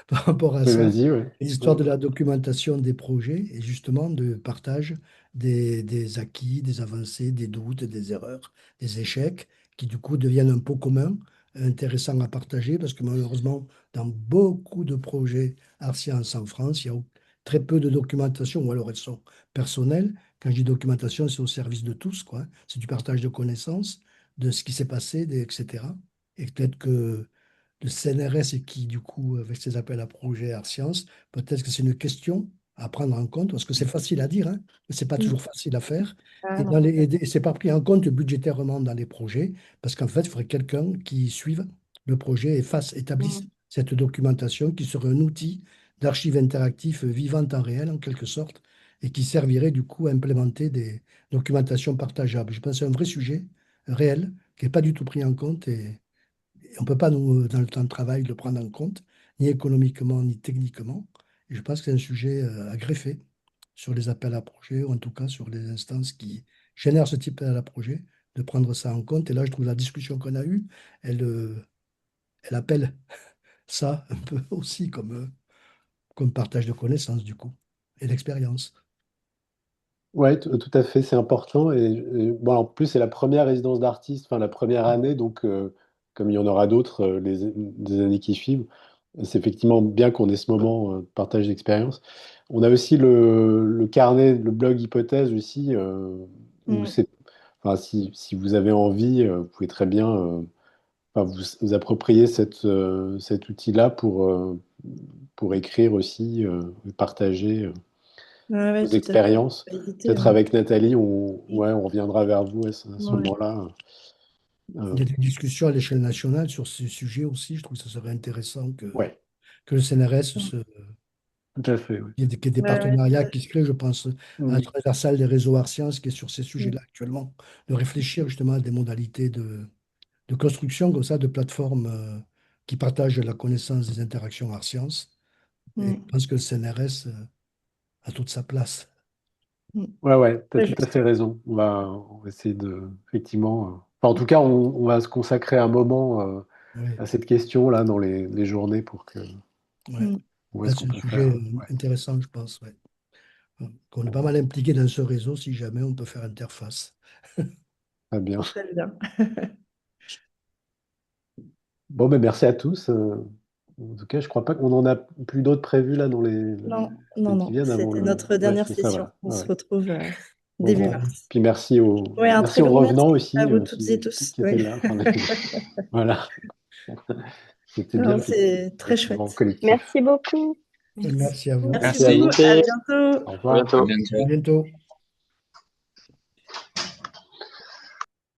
par rapport à Mais ça. vas-y, ouais. L'histoire Ouais. de la documentation des projets et justement de partage des acquis, des avancées, des doutes, des erreurs, des échecs, qui du coup deviennent un pot commun, intéressant à partager, parce que malheureusement, dans beaucoup de projets art sciences en France, il y a très peu de documentation, ou alors elles sont personnelles. Quand je dis documentation, c'est au service de tous, quoi. C'est du partage de connaissances, de ce qui s'est passé, etc. Et peut-être que le CNRS et qui, du coup, avec ses appels à projets Art Sciences, peut-être que c'est une question à prendre en compte, parce que c'est facile à dire, hein, mais c'est pas Mm. toujours facile à faire. Et, Carrément. et c'est pas pris en compte budgétairement dans les projets, parce qu'en fait, il faudrait quelqu'un qui suive le projet et établisse Mm. cette documentation qui serait un outil d'archives interactif vivant en réel, en quelque sorte, et qui servirait du coup à implémenter des documentations partageables. Je pense que c'est un vrai sujet réel qui n'est pas du tout pris en compte et on ne peut pas, nous, dans le temps de travail, le prendre en compte, ni économiquement, ni techniquement. Et je pense que c'est un sujet à greffer sur les appels à projets, ou en tout cas sur les instances qui génèrent ce type d'appel à projet, de prendre ça en compte. Et là, je trouve la discussion qu'on a eue, elle appelle ça un peu aussi comme partage de connaissances, du coup, et d'expérience. Ouais, tout à fait, c'est important. Et bon, en plus, c'est la première résidence d'artiste, enfin la première année, donc comme il y en aura d'autres des années qui suivent, c'est effectivement bien qu'on ait ce moment de partage d'expérience. On a aussi le carnet, le blog hypothèse aussi, où Mm. c'est, enfin, si vous avez envie, vous pouvez très bien enfin, vous approprier cet outil-là pour écrire aussi, et partager Ouais, vos ouais, tout à fait. expériences. Pas hésiter, Peut-être hein. avec Nathalie, ouais, on reviendra vers vous à ce Ouais. moment-là. Il y Euh, a des discussions à l'échelle nationale sur ces sujets aussi. Je trouve que ça serait intéressant ouais. que le CNRS Mm. Tout à fait, oui. Il y a des Ouais, ouais, partenariats qui se créent, je pense, à la Mm. transversale des réseaux Art Sciences, qui est sur ces mm, sujets-là actuellement, de réfléchir justement à des modalités de construction comme ça, de plateformes qui partagent la connaissance des interactions Art Sciences. Et je mm, pense que le CNRS a toute sa place. mm. Ouais, tu as Très tout à juste. fait raison. On va essayer effectivement, enfin, en tout cas, on va se consacrer un moment Oui, à cette question-là dans les journées pour que, ouais. Mm. où Là, est-ce c'est qu'on un peut faire. sujet Ouais. intéressant, je pense. Ouais. Qu'on est pas mal impliqué dans ce réseau si jamais on peut faire interface. Très bien. Très bien. Bon, ben merci à tous. En tout cas, je crois pas qu'on en a plus d'autres prévus là dans les Non, non, semaines qui non. viennent avant C'était le. notre Ouais, dernière c'est ça, session. voilà. On Ouais, se ouais. retrouve Bon, début ben, Voilà. mars. puis Ouais, un merci très aux grand merci revenants à aussi vous toutes et tous. qui étaient Oui. là. Enfin, voilà. C'était bien, Non, c'est très effectivement, chouette. collectif. Merci beaucoup. Merci. Merci à vous. Merci Merci à beaucoup. vous. Merci. À Merci. bientôt. Au À revoir. À bientôt. bientôt. À bientôt.